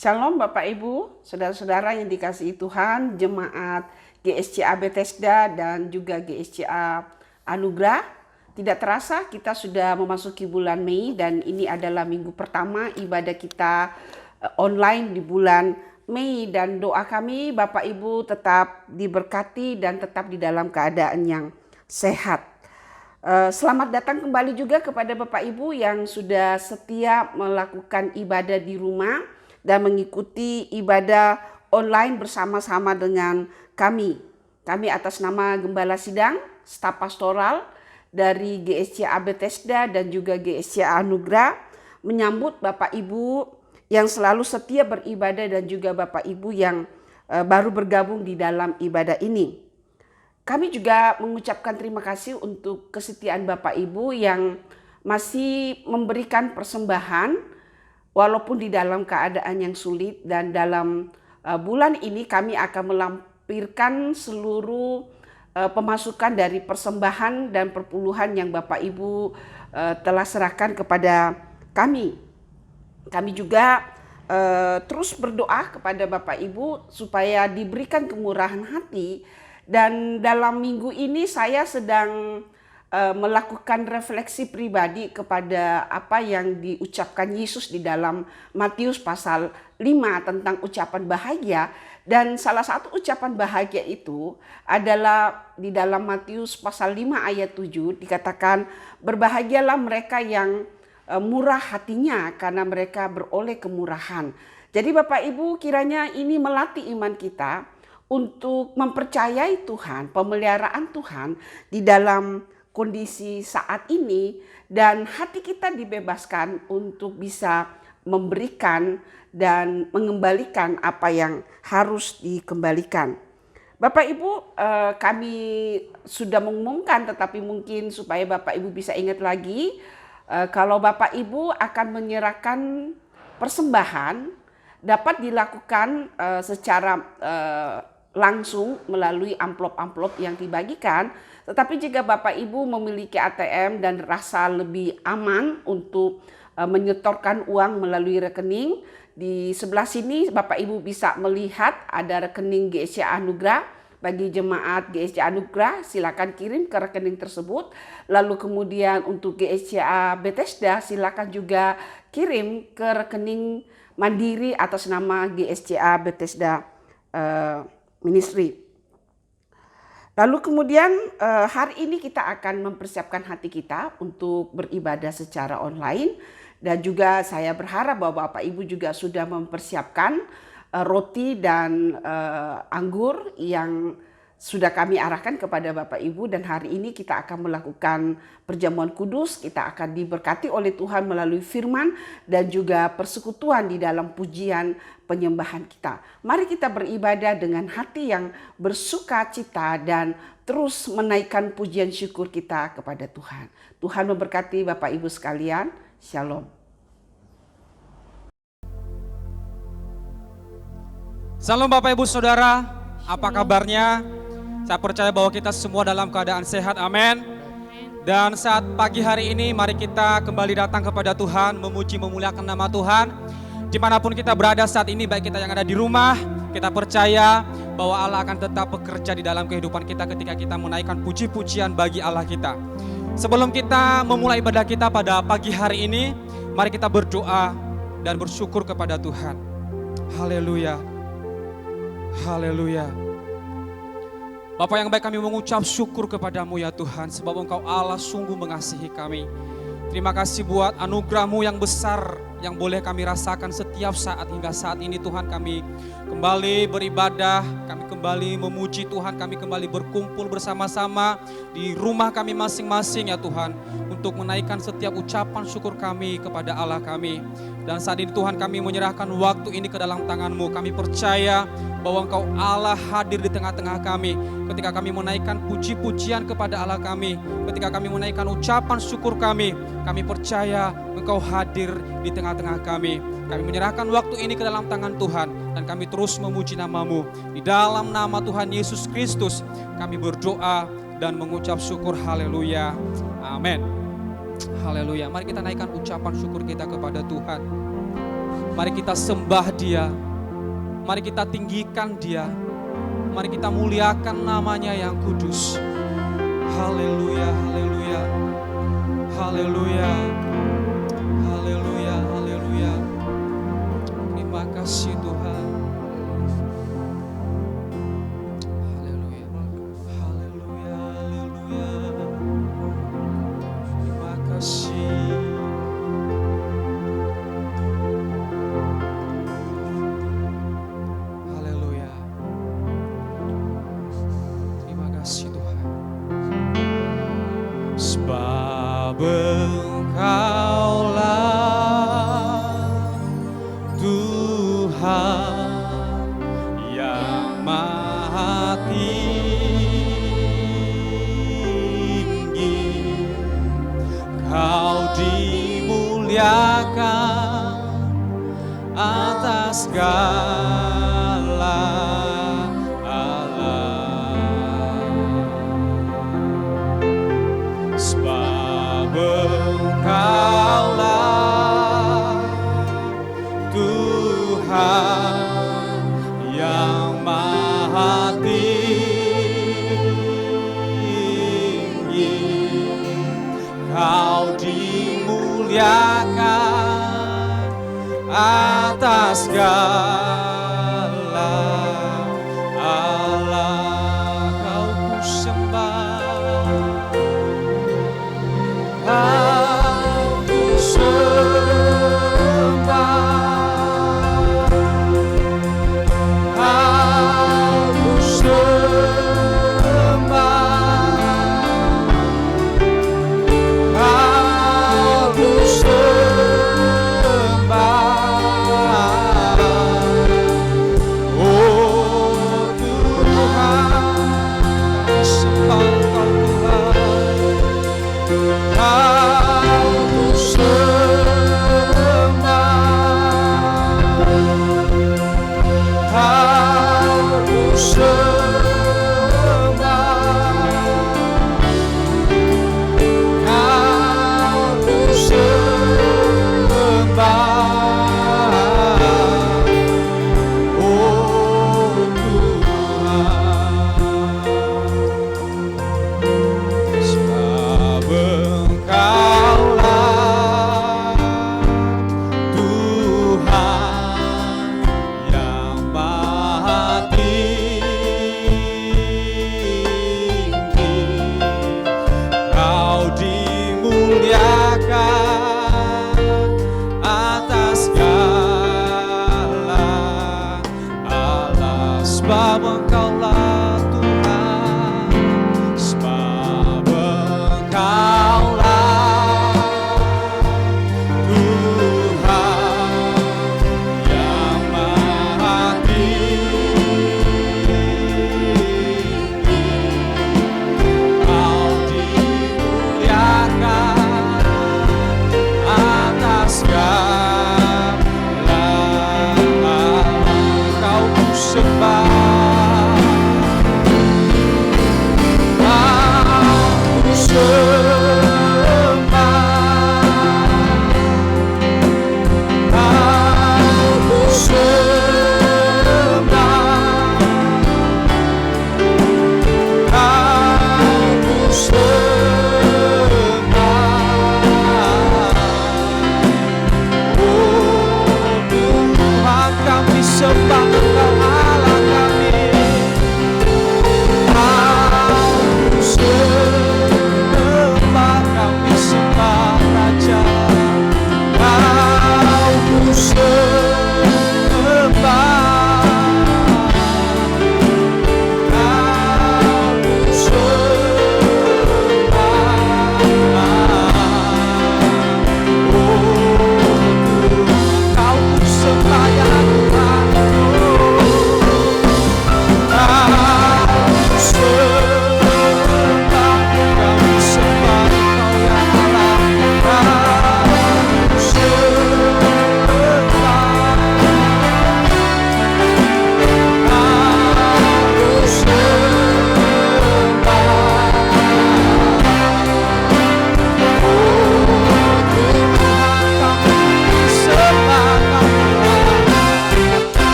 Shalom Bapak Ibu, saudara-saudara yang dikasihi Tuhan, jemaat GSCA Bethesda dan juga GSCA Anugerah. Tidak terasa kita sudah memasuki bulan Mei dan ini adalah minggu pertama ibadah kita online di bulan Mei, dan doa kami Bapak Ibu tetap diberkati dan tetap di dalam keadaan yang sehat. Selamat datang kembali juga kepada Bapak Ibu yang sudah setia melakukan ibadah di rumah dan mengikuti ibadah online bersama-sama dengan kami. Kami atas nama Gembala Sidang, staf pastoral dari GSCA Bethesda dan juga GSCA Anugerah menyambut Bapak Ibu yang selalu setia beribadah dan juga Bapak Ibu yang baru bergabung di dalam ibadah ini. Kami juga mengucapkan terima kasih untuk kesetiaan Bapak Ibu yang masih memberikan persembahan walaupun di dalam keadaan yang sulit, dan dalam bulan ini kami akan melampirkan seluruh pemasukan dari persembahan dan perpuluhan yang Bapak Ibu telah serahkan kepada kami. Kami juga terus berdoa kepada Bapak Ibu supaya diberikan kemurahan hati, dan dalam minggu ini saya sedang melakukan refleksi pribadi kepada apa yang diucapkan Yesus di dalam Matius pasal 5 tentang ucapan bahagia. Dan salah satu ucapan bahagia itu adalah di dalam Matius pasal 5 ayat 7 dikatakan, berbahagialah mereka yang murah hatinya karena mereka beroleh kemurahan. Jadi Bapak Ibu, kiranya ini melatih iman kita untuk mempercayai Tuhan, pemeliharaan Tuhan di dalam kondisi saat ini, dan hati kita dibebaskan untuk bisa memberikan dan mengembalikan apa yang harus dikembalikan. Bapak Ibu, kami sudah mengumumkan, tetapi mungkin supaya Bapak Ibu bisa ingat lagi, kalau Bapak Ibu akan menyerahkan persembahan dapat dilakukan secara langsung melalui amplop-amplop yang dibagikan. Tetapi jika Bapak Ibu memiliki ATM dan rasa lebih aman untuk menyetorkan uang melalui rekening, di sebelah sini Bapak Ibu bisa melihat ada rekening GSCA Anugerah. Bagi jemaat GSCA Anugerah silakan kirim ke rekening tersebut. Lalu kemudian untuk GSCA Bethesda silakan juga kirim ke rekening mandiri atas nama GSCA Bethesda Ministry. Lalu kemudian hari ini kita akan mempersiapkan hati kita untuk beribadah secara online, dan juga saya berharap bahwa Bapak Ibu juga sudah mempersiapkan roti dan anggur yang sudah kami arahkan kepada Bapak Ibu, dan hari ini kita akan melakukan perjamuan kudus. Kita akan diberkati oleh Tuhan melalui firman dan juga persekutuan di dalam pujian penyembahan kita. Mari kita beribadah dengan hati yang bersuka cita dan terus menaikkan pujian syukur kita kepada Tuhan. Tuhan memberkati Bapak Ibu sekalian. Shalom. Salam Bapak Ibu Saudara, apa kabarnya? Saya percaya bahwa kita semua dalam keadaan sehat, amin. Dan saat pagi hari ini mari kita kembali datang kepada Tuhan, memuji memuliakan nama Tuhan. Dimanapun kita berada saat ini, baik kita yang ada di rumah, kita percaya bahwa Allah akan tetap bekerja di dalam kehidupan kita ketika kita menaikkan puji-pujian bagi Allah kita. Sebelum kita memulai ibadah kita pada pagi hari ini, mari kita berdoa dan bersyukur kepada Tuhan. Haleluya. Haleluya. Bapa yang baik, kami mengucap syukur kepadamu ya Tuhan, sebab Engkau Allah sungguh mengasihi kami. Terima kasih buat anugerah-Mu yang besar yang boleh kami rasakan setiap saat hingga saat ini Tuhan. Kami kembali beribadah, kami kembali memuji Tuhan, kami kembali berkumpul bersama-sama di rumah kami masing-masing ya Tuhan, untuk menaikkan setiap ucapan syukur kami kepada Allah kami. Dan saat ini Tuhan, kami menyerahkan waktu ini ke dalam tangan-Mu. Kami percaya bahwa Engkau Allah hadir di tengah-tengah kami ketika kami menaikkan puji-pujian kepada Allah kami, ketika kami menaikkan ucapan syukur kami percaya Engkau hadir di tengah-tengah kami. Kami menyerahkan waktu ini ke dalam tangan Tuhan, dan kami terus memuji nama-Mu. Di dalam nama Tuhan Yesus Kristus kami berdoa dan mengucap syukur. Haleluya, amin. Haleluya. Mari kita naikkan ucapan syukur kita kepada Tuhan. Mari kita sembah Dia. Mari kita tinggikan Dia. Mari kita muliakan namanya yang kudus. Haleluya, haleluya. Haleluya. Haleluya, haleluya. Terima kasih Tuhan. Haleluya. Haleluya, haleluya. Terima kasih. Haleluya. Terima kasih Tuhan. Sebab Engkaulah Tuhan yang maha tinggi, Kau dimuliakan atas segala alam. Sebab Engkaulah Tuhan yang maha tinggi, Kau dimuliakan atas segala Allah. Kau kusembah, aku sembah, aku sembah, aku sembah. Oh Tuhan, sembah Engkau Tuhan. Aku sembah, aku sembah, aku sembah. Oh Tuhan, sebab Engkaulah Tuhan yang maha tinggi, Kau dimuliakan atas segala Allah. Sebab Engkaulah Tuhan, sebab Engkaulah Tuhan yang maha tinggi, Kau dimuliakan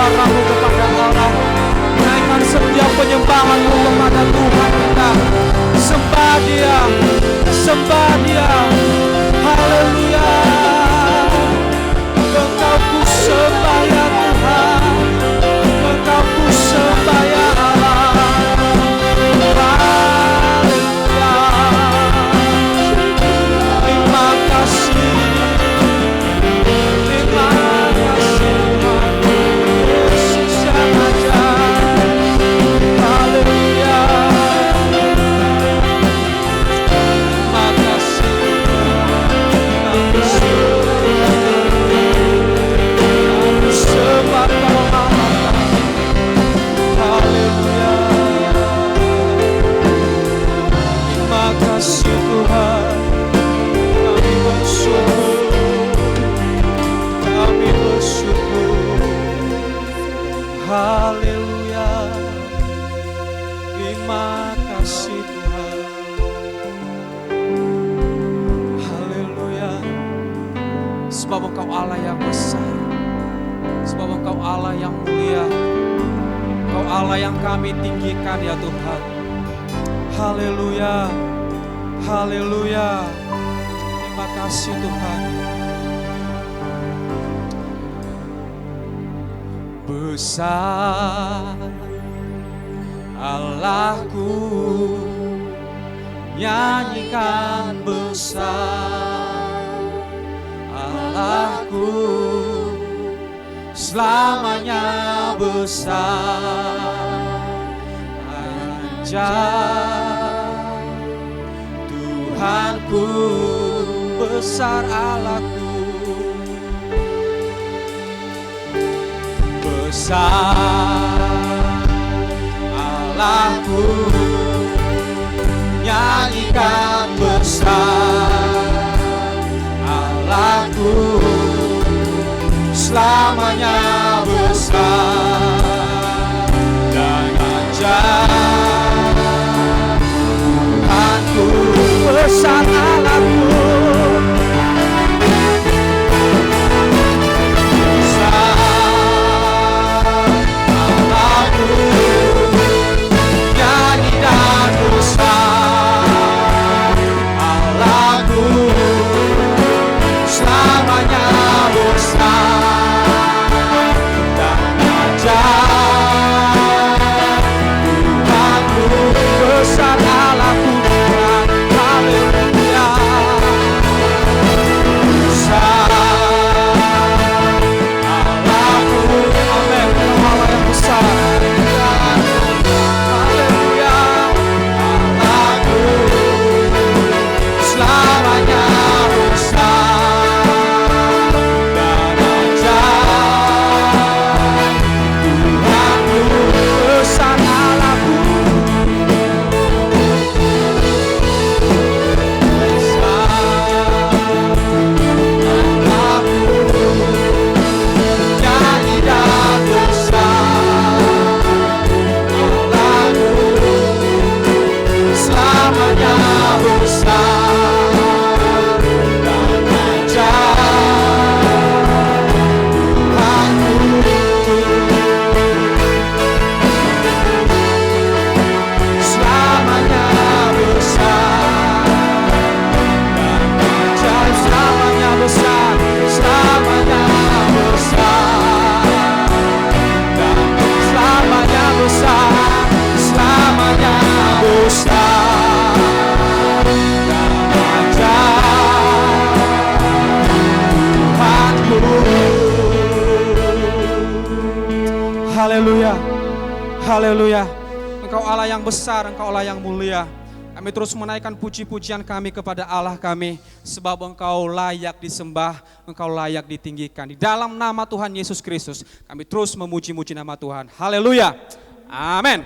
suaramu kepada Allah. Naikkan setiap penyembahanmu kepada Tuhan kita. Sembah Dia, sembah Dia. Haleluya. Engkau ku sembah ya Tuhan, Engkau ku sembah ya Allah. Haleluya. Terima kasih, terima kasih Tuhan Yesus yang ajaib. Haleluya. Terima kasih kami sembah Kau Allah. Haleluya. Terima kasih Tuhan, kami bersyukur, kami bersyukur. Haleluya. Terima kasih Tuhan. Haleluya. Sebab Engkau Allah yang besar, sebab Engkau Allah yang mulia, Engkau Allah yang kami tinggikan ya Tuhan. Haleluya. Haleluya. Terima kasih Tuhan. Besar Allahku, nyanyikan besar Allahku, selamanya besar. Ajaib Tuhanku, besar Allahku, besar Allahku, nyanyikan besar Allahku, selamanya besar. Dan ajaib Tuhanku, besar Allahku, haleluya, haleluya. Engkau Allah yang besar, Engkau Allah yang mulia. Kami terus menaikkan puji-pujian kami kepada Allah kami, sebab Engkau layak disembah, Engkau layak ditinggikan. Di dalam nama Tuhan Yesus Kristus, kami terus memuji-muji nama Tuhan. Haleluya, amin.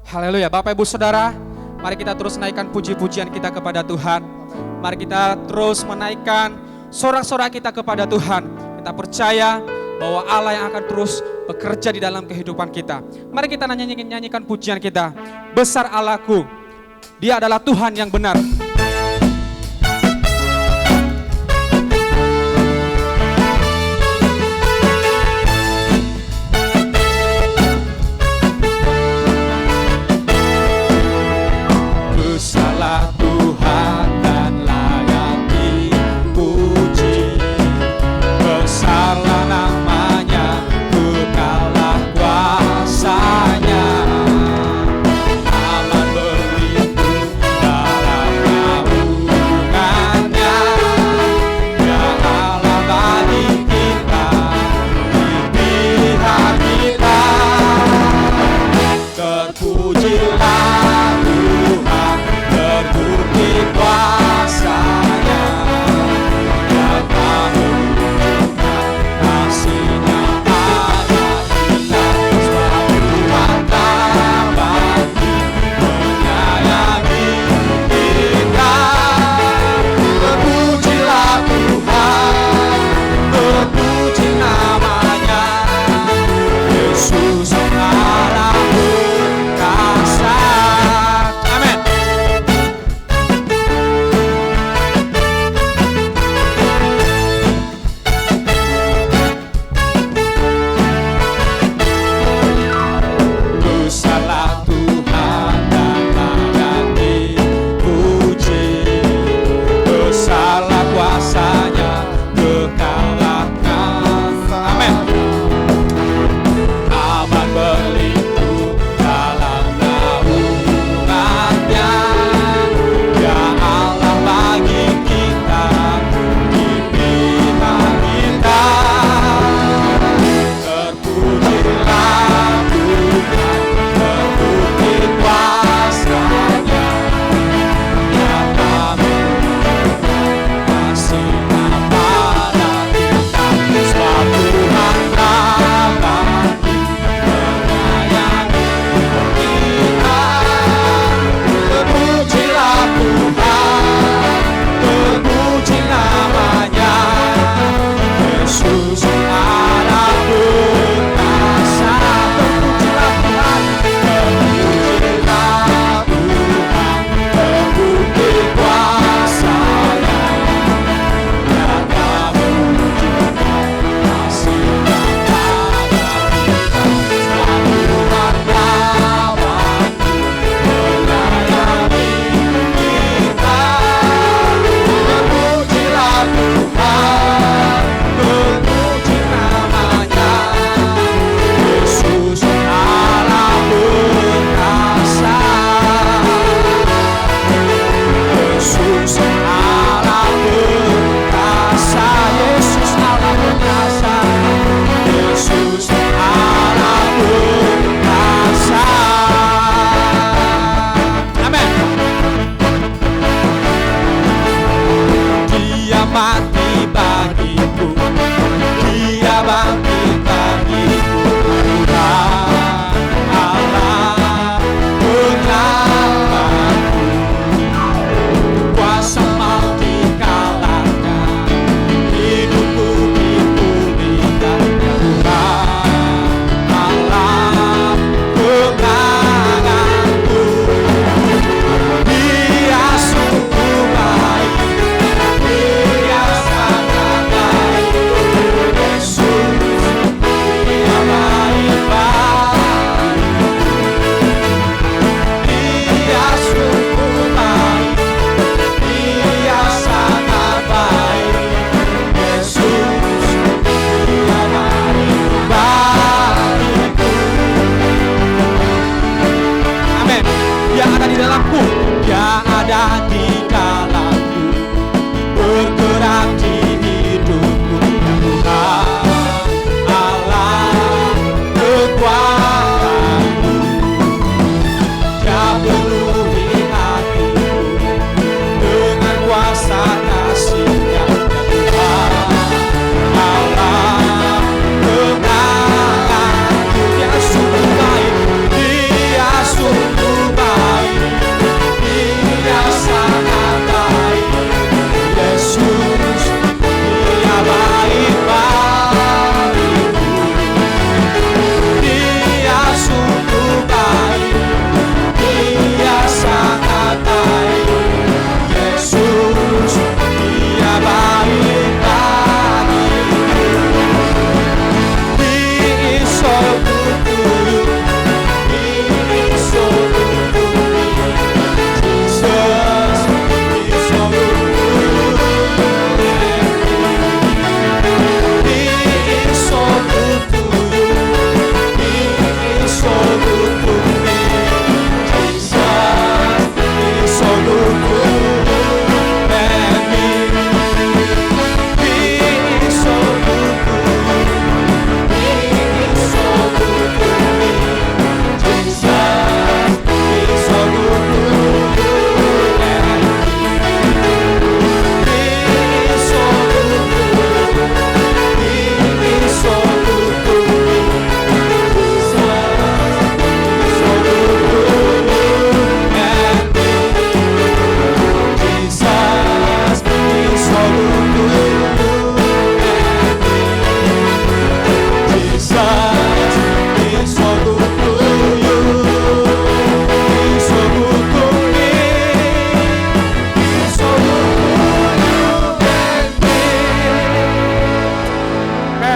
Haleluya. Bapak Ibu Saudara, mari kita terus naikkan puji-pujian kita kepada Tuhan. Mari kita terus menaikkan sorak-sorak kita kepada Tuhan. Kita percaya bahwa Allah yang akan terus bekerja di dalam kehidupan kita. Mari kita nyanyikan pujian kita. Besar Allahku, Dia adalah Tuhan yang benar.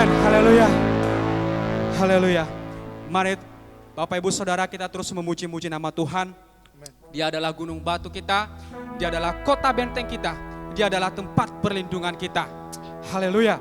Amin. Haleluya. Haleluya. Mari Bapak Ibu Saudara kita terus memuji-muji nama Tuhan. Dia adalah gunung batu kita, Dia adalah kota benteng kita, Dia adalah tempat perlindungan kita. Haleluya.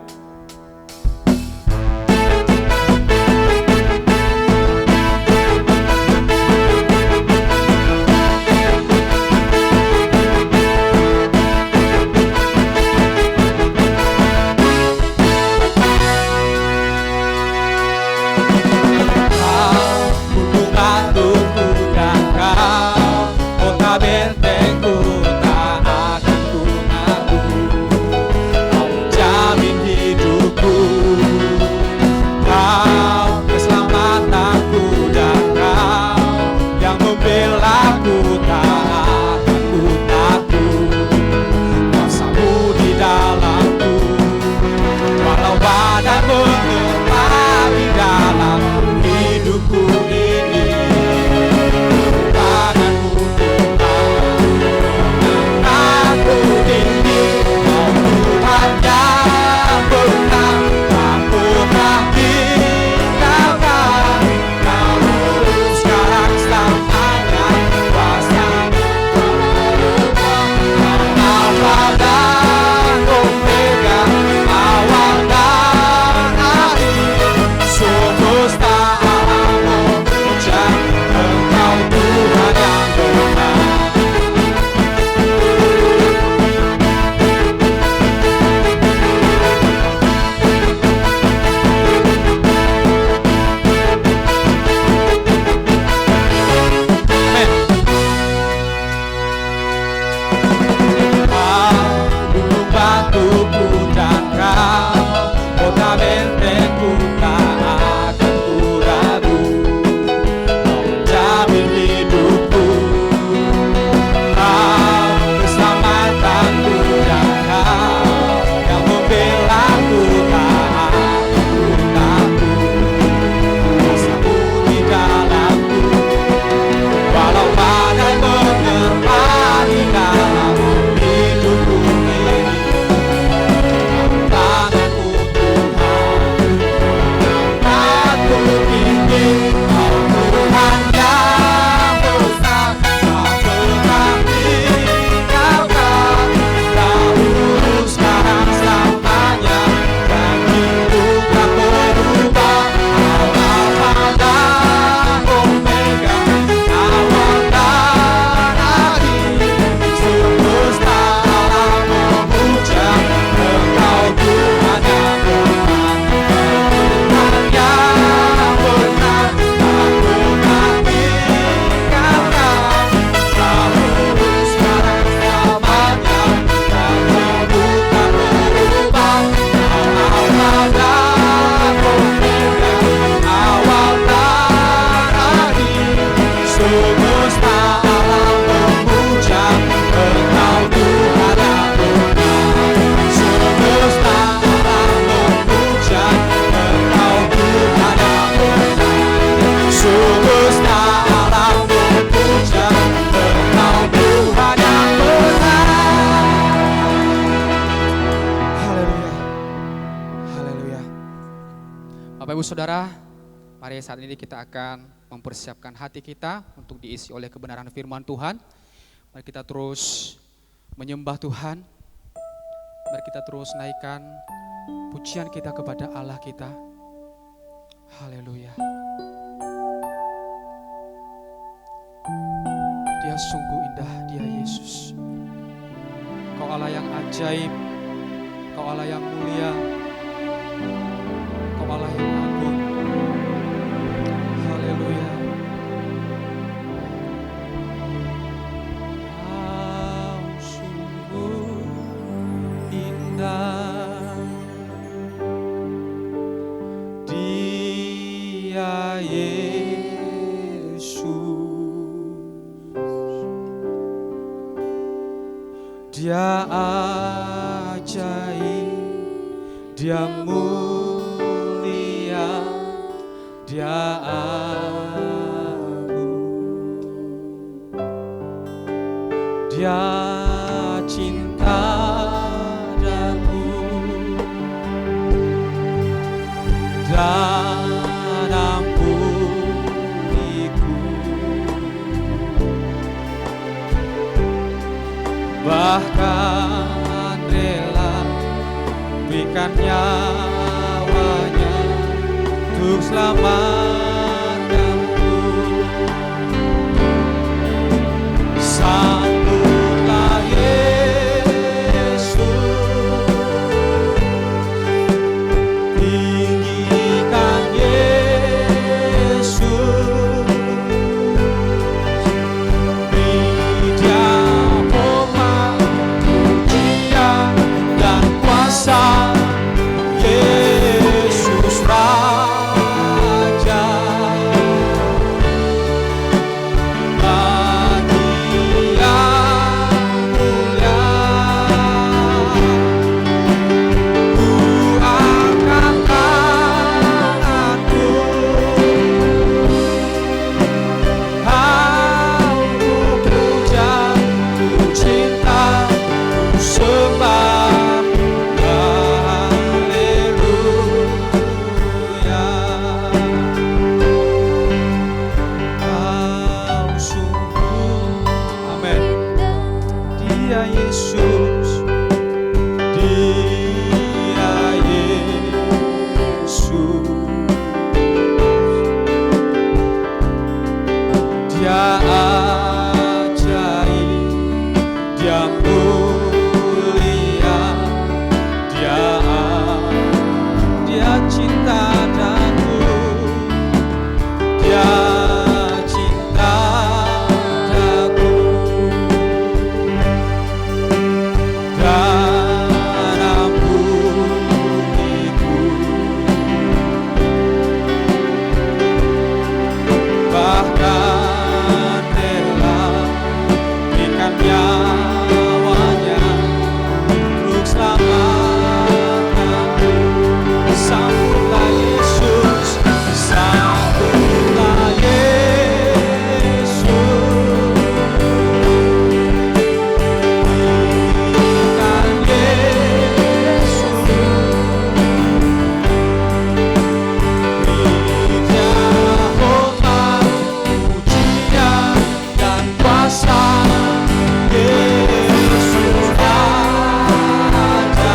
Bapak Ibu Saudara, mari saat ini kita akan mempersiapkan hati kita untuk diisi oleh kebenaran firman Tuhan. Mari kita terus menyembah Tuhan. Mari kita terus naikkan pujian kita kepada Allah kita. Haleluya. Dia sungguh indah, Dia Yesus. Kau Allah yang ajaib, Kau Allah yang mulia, Kau Allah yang agung. Haleluya. Kau sungguh indah, Dia Yesus. Dia ajaib, Dia mulia, Dia agung, Dia cinta daku. dan ampuniku, bahkan rela berikan nyawanya untuk selamatkanku. Sambutlah Yesus, tinggikan Yesus, beri Dia hormat, pujian dan kuasa. Yesus Raja, bagi yang mulia, ku angkat tanganku, aku puja, ku cinta, ku sembah. Haleluya, Kau sungguh, amin. Dia Yesus, Dia Yesus, Dia ajaib, Dia mulia, Dia cinta daku, Dia cinta daku, dan ampuniku, bahkan rela berikan nyawanya untuk selamatkanku. Sambutlah Yesus, sambutlah Yesus, tinggikan Yesus, beri Dia hormat, pujian dan kuasa. Yesus Raja,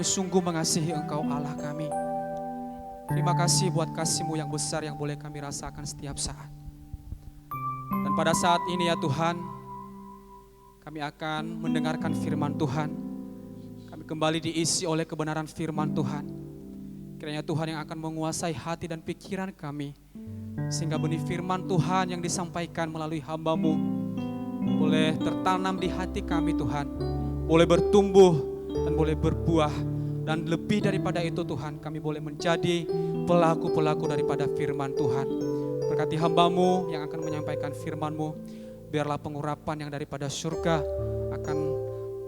sungguh mengasihi Engkau Allah kami. Terima kasih buat kasih-Mu yang besar yang boleh kami rasakan setiap saat. Dan pada saat ini ya Tuhan, kami akan mendengarkan firman Tuhan. Kami kembali diisi oleh kebenaran firman Tuhan. Kiranya Tuhan yang akan menguasai hati dan pikiran kami, sehingga benih firman Tuhan yang disampaikan melalui hamba-Mu boleh tertanam di hati kami Tuhan, boleh bertumbuh dan boleh berbuah, dan lebih daripada itu Tuhan, kami boleh menjadi pelaku-pelaku daripada firman Tuhan. Berkati hamba-Mu yang akan menyampaikan firman-Mu, biarlah pengurapan yang daripada surga akan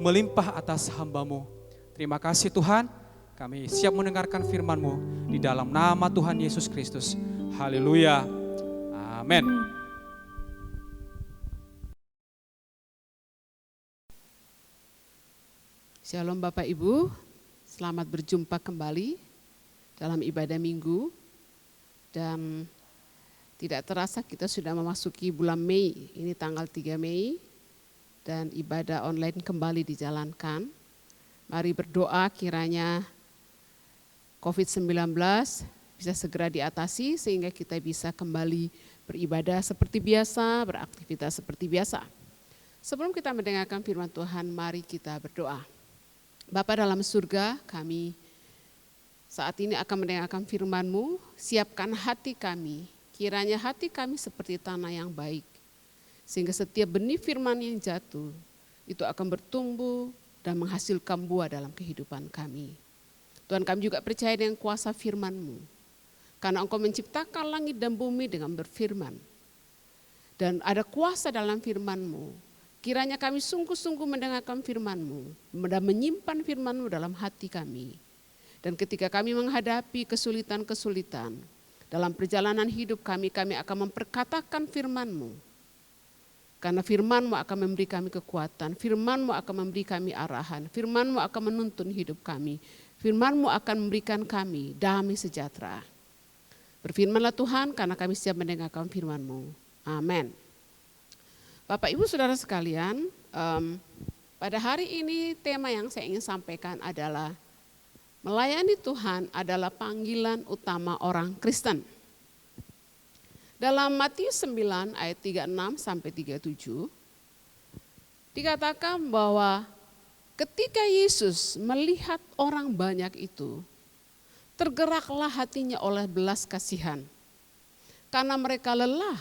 melimpah atas hamba-Mu. Terima kasih Tuhan, kami siap mendengarkan firman-Mu di dalam nama Tuhan Yesus Kristus. Haleluya. Amin. Shalom Bapak Ibu, selamat berjumpa kembali dalam ibadah minggu. Dan tidak terasa kita sudah memasuki bulan Mei, ini tanggal 3 Mei, dan ibadah online kembali dijalankan. Mari berdoa kiranya COVID-19 bisa segera diatasi sehingga kita bisa kembali beribadah seperti biasa, beraktivitas seperti biasa. Sebelum kita mendengarkan firman Tuhan, mari kita berdoa. Bapa dalam surga, kami saat ini akan mendengarkan firman-Mu, siapkan hati kami, kiranya hati kami seperti tanah yang baik, sehingga setiap benih firman yang jatuh, itu akan bertumbuh dan menghasilkan buah dalam kehidupan kami. Tuhan, kami juga percaya dengan kuasa firman-Mu, karena Engkau menciptakan langit dan bumi dengan berfirman. Dan ada kuasa dalam firman-Mu. Kiranya kami sungguh-sungguh mendengarkan firman-Mu dan menyimpan firman-Mu dalam hati kami. Dan ketika kami menghadapi kesulitan-kesulitan dalam perjalanan hidup kami, kami akan memperkatakan firman-Mu. Karena firman-Mu akan memberi kami kekuatan, firman-Mu akan memberi kami arahan, firman-Mu akan menuntun hidup kami. Firman-Mu akan memberikan kami damai sejahtera. Berfirmanlah Tuhan, karena kami siap mendengarkan firman-Mu. Amin. Bapak Ibu Saudara sekalian, pada hari ini tema yang saya ingin sampaikan adalah melayani Tuhan adalah panggilan utama orang Kristen. Dalam Matius 9 ayat 36 sampai 37 dikatakan bahwa ketika Yesus melihat orang banyak itu, tergeraklah hatinya oleh belas kasihan, karena mereka lelah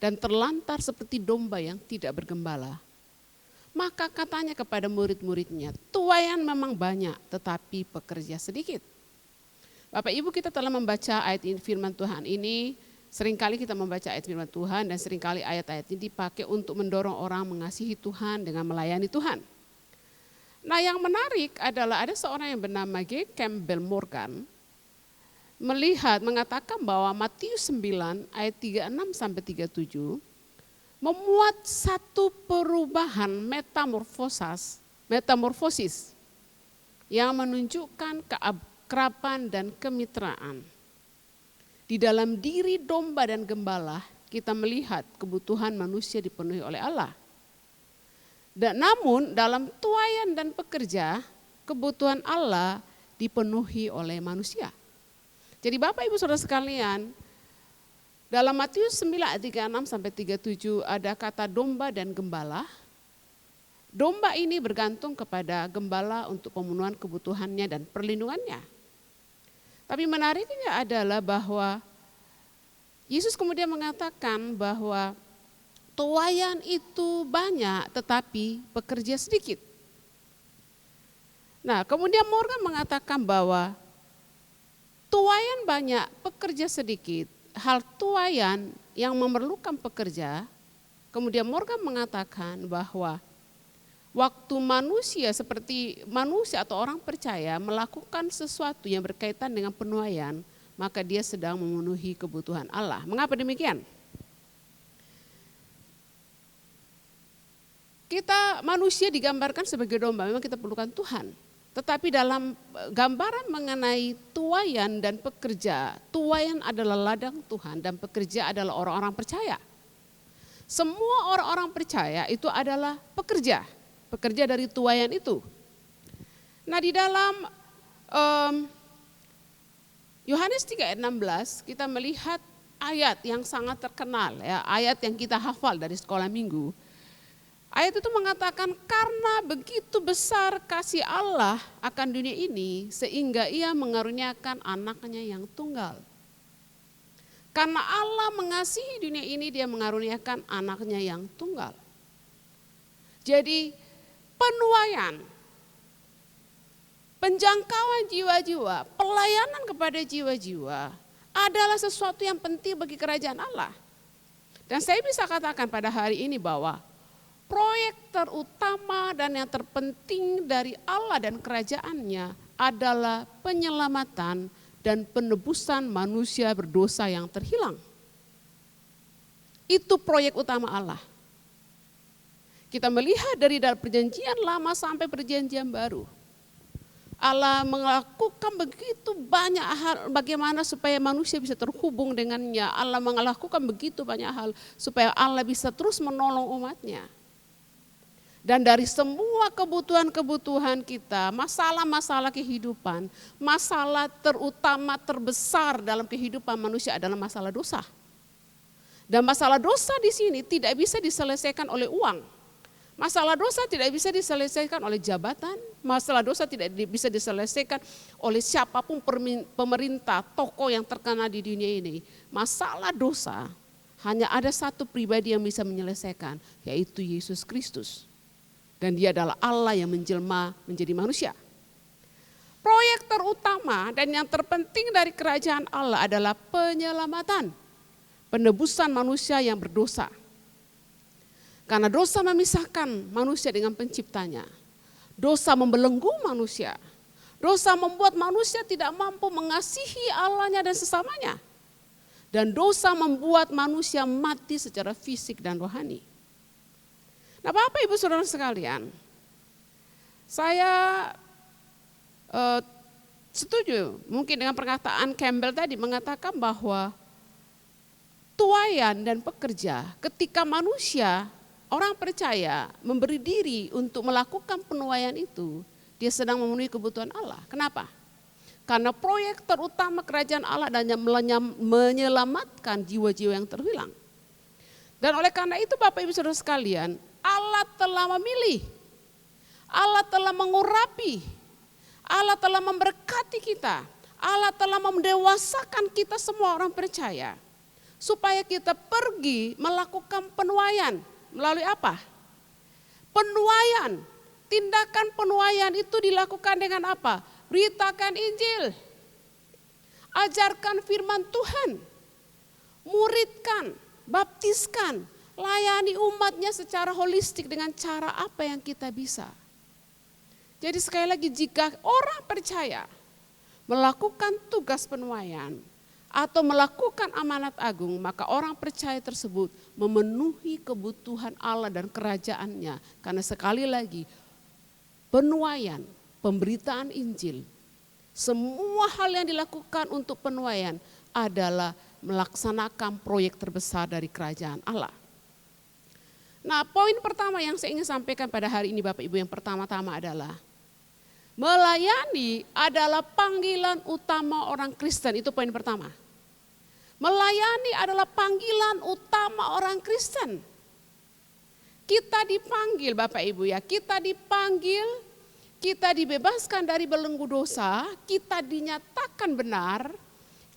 dan terlantar seperti domba yang tidak bergembala. Maka katanya kepada murid-muridnya, tuaian memang banyak tetapi pekerja sedikit. Bapak Ibu, kita telah membaca ayat firman Tuhan ini, seringkali kita membaca ayat firman Tuhan dan seringkali ayat-ayat ini dipakai untuk mendorong orang mengasihi Tuhan dengan melayani Tuhan. Nah, yang menarik adalah ada seorang yang bernama G. Campbell Morgan mengatakan bahwa Matius 9 ayat 36 sampai 37 memuat satu perubahan metamorfosis yang menunjukkan keakraban dan kemitraan. Di dalam diri domba dan gembala kita melihat kebutuhan manusia dipenuhi oleh Allah. Dan namun dalam tuaian dan pekerja, kebutuhan Allah dipenuhi oleh manusia. Jadi Bapak Ibu Saudara sekalian, dalam Matius 9 ayat 36 sampai 37 ada kata domba dan gembala. Domba ini bergantung kepada gembala untuk pemenuhan kebutuhannya dan perlindungannya. Tapi menariknya adalah bahwa Yesus kemudian mengatakan bahwa tuaian itu banyak tetapi pekerja sedikit. Nah, kemudian Morgan mengatakan bahwa tuaian banyak, pekerja sedikit. Hal tuaian yang memerlukan pekerja, kemudian Morgan mengatakan bahwa waktu manusia seperti manusia atau orang percaya melakukan sesuatu yang berkaitan dengan penuaian, maka dia sedang memenuhi kebutuhan Allah. Mengapa demikian? Kita manusia digambarkan sebagai domba, memang kita perlukan Tuhan. Tetapi dalam gambaran mengenai tuaian dan pekerja, tuaian adalah ladang Tuhan dan pekerja adalah orang-orang percaya. Semua orang-orang percaya itu adalah pekerja dari tuaian itu. Nah, di dalam Yohanes 3 ayat 16 kita melihat ayat yang sangat terkenal, ya, ayat yang kita hafal dari sekolah minggu. Ayat itu mengatakan karena begitu besar kasih Allah akan dunia ini sehingga ia mengaruniakan anaknya yang tunggal. Karena Allah mengasihi dunia ini, dia mengaruniakan anaknya yang tunggal. Jadi penuaian, penjangkauan jiwa-jiwa, pelayanan kepada jiwa-jiwa adalah sesuatu yang penting bagi kerajaan Allah. Dan saya bisa katakan pada hari ini bahwa proyek terutama dan yang terpenting dari Allah dan kerajaannya adalah penyelamatan dan penebusan manusia berdosa yang terhilang. Itu proyek utama Allah. Kita melihat dari perjanjian lama sampai perjanjian baru. Allah melakukan begitu banyak hal bagaimana supaya manusia bisa terhubung dengannya. Allah melakukan begitu banyak hal supaya Allah bisa terus menolong umatnya. Dan dari semua kebutuhan-kebutuhan kita, masalah-masalah kehidupan, masalah terutama terbesar dalam kehidupan manusia adalah masalah dosa. Dan masalah dosa di sini tidak bisa diselesaikan oleh uang. Masalah dosa tidak bisa diselesaikan oleh jabatan, masalah dosa tidak bisa diselesaikan oleh siapapun pemerintah, tokoh yang terkenal di dunia ini. Masalah dosa hanya ada satu pribadi yang bisa menyelesaikan, yaitu Yesus Kristus. Dan dia adalah Allah yang menjelma menjadi manusia. Proyek terutama dan yang terpenting dari kerajaan Allah adalah penyelamatan, penebusan manusia yang berdosa. Karena dosa memisahkan manusia dengan penciptanya. Dosa membelenggu manusia. Dosa membuat manusia tidak mampu mengasihi Allahnya dan sesamanya. Dan dosa membuat manusia mati secara fisik dan rohani. Nah, Bapak Ibu Saudara sekalian, saya setuju mungkin dengan perkataan Campbell tadi mengatakan bahwa tuaian dan pekerja ketika manusia orang percaya memberi diri untuk melakukan penuaian itu, dia sedang memenuhi kebutuhan Allah. Kenapa? Karena proyek terutama kerajaan Allah adalah menyelamatkan jiwa-jiwa yang terhilang. Dan oleh karena itu Bapak Ibu Saudara sekalian, Allah telah memilih, Allah telah mengurapi, Allah telah memberkati kita, Allah telah mendewasakan kita semua orang percaya. Supaya kita pergi melakukan penuaian. Melalui apa? Penuaian, tindakan penuaian itu dilakukan dengan apa? Beritakan Injil, ajarkan firman Tuhan, muridkan, baptiskan, layani umatnya secara holistik dengan cara apa yang kita bisa. Jadi sekali lagi jika orang percaya melakukan tugas penuaian, atau melakukan amanat agung, maka orang percaya tersebut memenuhi kebutuhan Allah dan kerajaannya. Karena sekali lagi, penuaian, pemberitaan Injil, semua hal yang dilakukan untuk penuaian adalah melaksanakan proyek terbesar dari kerajaan Allah. Nah, poin pertama yang saya ingin sampaikan pada hari ini Bapak Ibu, yang pertama-tama adalah melayani adalah panggilan utama orang Kristen, itu poin pertama. Melayani adalah panggilan utama orang Kristen. Kita dipanggil Bapak Ibu ya, kita dipanggil, kita dibebaskan dari belenggu dosa, kita dinyatakan benar,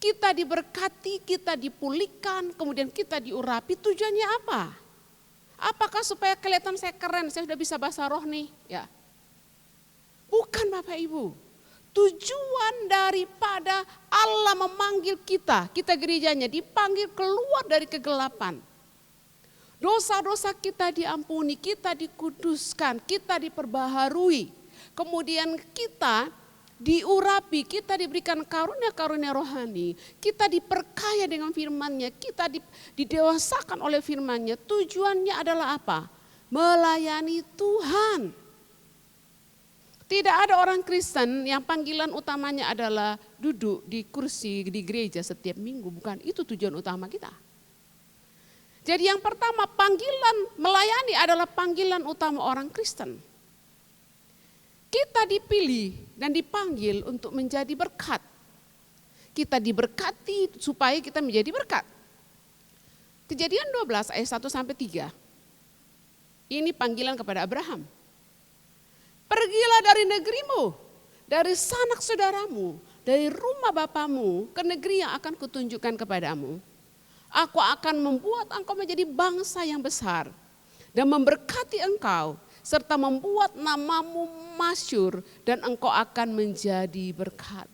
kita diberkati, kita dipulihkan, kemudian kita diurapi. Tujuannya apa? Apakah supaya kelihatan saya keren, saya sudah bisa bahasa roh nih? Ya. Bukan Bapak Ibu. Tujuan daripada Allah memanggil kita gerejanya dipanggil keluar dari kegelapan. Dosa-dosa kita diampuni, kita dikuduskan, kita diperbaharui. Kemudian kita diurapi, kita diberikan karunia-karunia rohani. Kita diperkaya dengan firman-Nya, kita didewasakan oleh firman-Nya. Tujuannya adalah apa? Melayani Tuhan. Tidak ada orang Kristen yang panggilan utamanya adalah duduk di kursi di gereja setiap minggu. Bukan itu tujuan utama kita. Jadi yang pertama, panggilan melayani adalah panggilan utama orang Kristen. Kita dipilih dan dipanggil untuk menjadi berkat. Kita diberkati supaya kita menjadi berkat. Kejadian 12 ayat 1-3. Ini panggilan kepada Abraham. Pergilah dari negerimu, dari sanak saudaramu, dari rumah bapamu ke negeri yang akan kutunjukkan kepadamu. Aku akan membuat engkau menjadi bangsa yang besar dan memberkati engkau serta membuat namamu masyhur dan engkau akan menjadi berkat.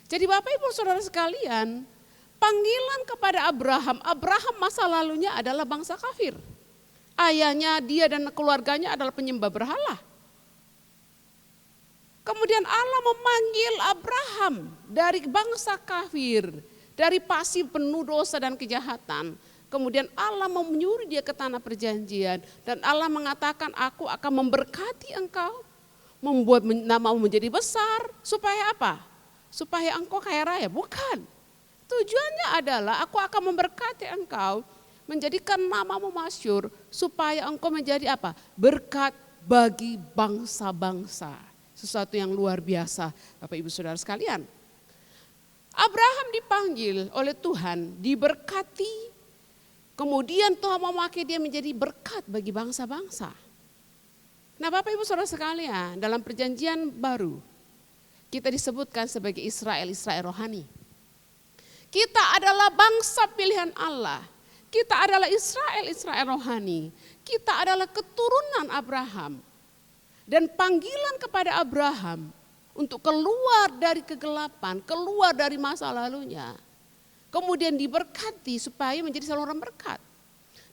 Jadi Bapak Ibu Saudara sekalian, panggilan kepada Abraham masa lalunya adalah bangsa kafir. Ayahnya, dia dan keluarganya adalah penyembah berhala. Kemudian Allah memanggil Abraham dari bangsa kafir, dari pasif penuh dosa dan kejahatan. Kemudian Allah menyuruh dia ke tanah perjanjian dan Allah mengatakan, aku akan memberkati engkau, membuat namamu menjadi besar, supaya apa? Supaya engkau kaya raya, bukan. Tujuannya adalah aku akan memberkati engkau, menjadikan namamu masyhur, supaya engkau menjadi apa? Berkat bagi bangsa-bangsa. Sesuatu yang luar biasa Bapak Ibu Saudara sekalian. Abraham dipanggil oleh Tuhan, diberkati, kemudian Tuhan memakai dia menjadi berkat bagi bangsa-bangsa. Nah Bapak Ibu Saudara sekalian, dalam perjanjian baru, kita disebutkan sebagai Israel rohani. Kita adalah bangsa pilihan Allah. Kita adalah Israel rohani. Kita adalah keturunan Abraham. Dan panggilan kepada Abraham untuk keluar dari kegelapan, keluar dari masa lalunya. Kemudian diberkati supaya menjadi saluran berkat.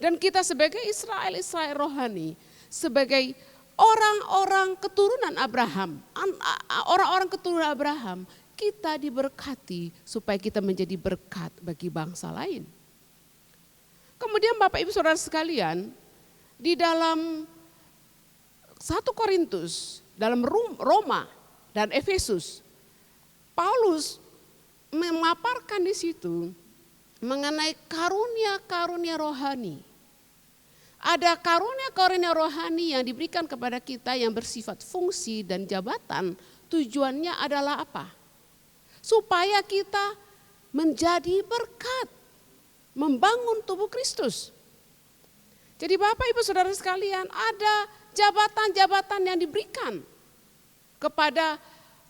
Dan kita sebagai Israel rohani, sebagai orang-orang keturunan Abraham, orang-orang keturunan Abraham, kita diberkati supaya kita menjadi berkat bagi bangsa lain. Kemudian Bapak Ibu Saudara sekalian, di dalam 1 Korintus, dalam Roma dan Efesus, Paulus memaparkan di situ mengenai karunia-karunia rohani. Ada karunia-karunia rohani yang diberikan kepada kita yang bersifat fungsi dan jabatan. Tujuannya adalah apa? Supaya kita menjadi berkat, membangun tubuh Kristus. Jadi Bapak Ibu Saudara sekalian, ada jabatan-jabatan yang diberikan kepada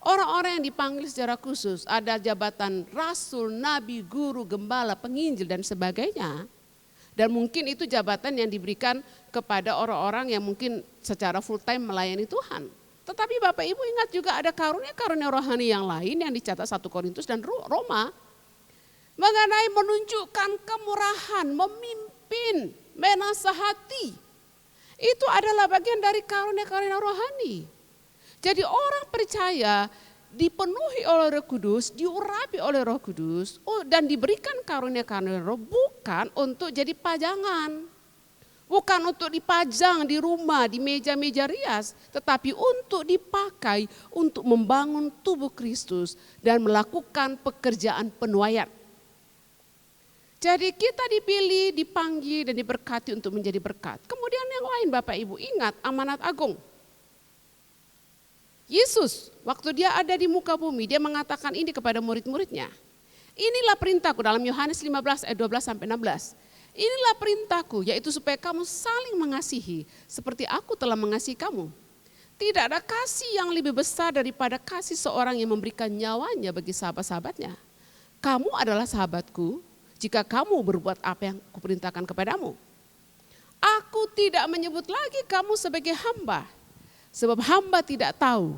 orang-orang yang dipanggil secara khusus. Ada jabatan rasul, nabi, guru, gembala, penginjil dan sebagainya. Dan mungkin itu jabatan yang diberikan kepada orang-orang yang mungkin secara full time melayani Tuhan. Tetapi Bapak Ibu ingat juga ada karunia-karunia rohani yang lain yang dicatat 1 Korintus dan Roma. Mengenai menunjukkan kemurahan, memimpin, menasehati. Itu adalah bagian dari karunia-karunia rohani. Jadi orang percaya dipenuhi oleh Roh Kudus, diurapi oleh Roh Kudus, dan diberikan karunia-karunia roh bukan untuk jadi pajangan. Bukan untuk dipajang di rumah, di meja-meja rias, tetapi untuk dipakai untuk membangun tubuh Kristus dan melakukan pekerjaan penuaian. Jadi kita dipilih, dipanggil dan diberkati untuk menjadi berkat. Kemudian yang lain Bapak Ibu ingat amanat agung. Yesus waktu dia ada di muka bumi dia mengatakan ini kepada murid-muridnya. Inilah perintahku dalam Yohanes 15 ayat 12 sampai 16. Inilah perintahku yaitu supaya kamu saling mengasihi seperti aku telah mengasihi kamu. Tidak ada kasih yang lebih besar daripada kasih seorang yang memberikan nyawanya bagi sahabat-sahabatnya. Kamu adalah sahabatku jika kamu berbuat apa yang kuperintahkan kepadamu. Aku tidak menyebut lagi kamu sebagai hamba. Sebab hamba tidak tahu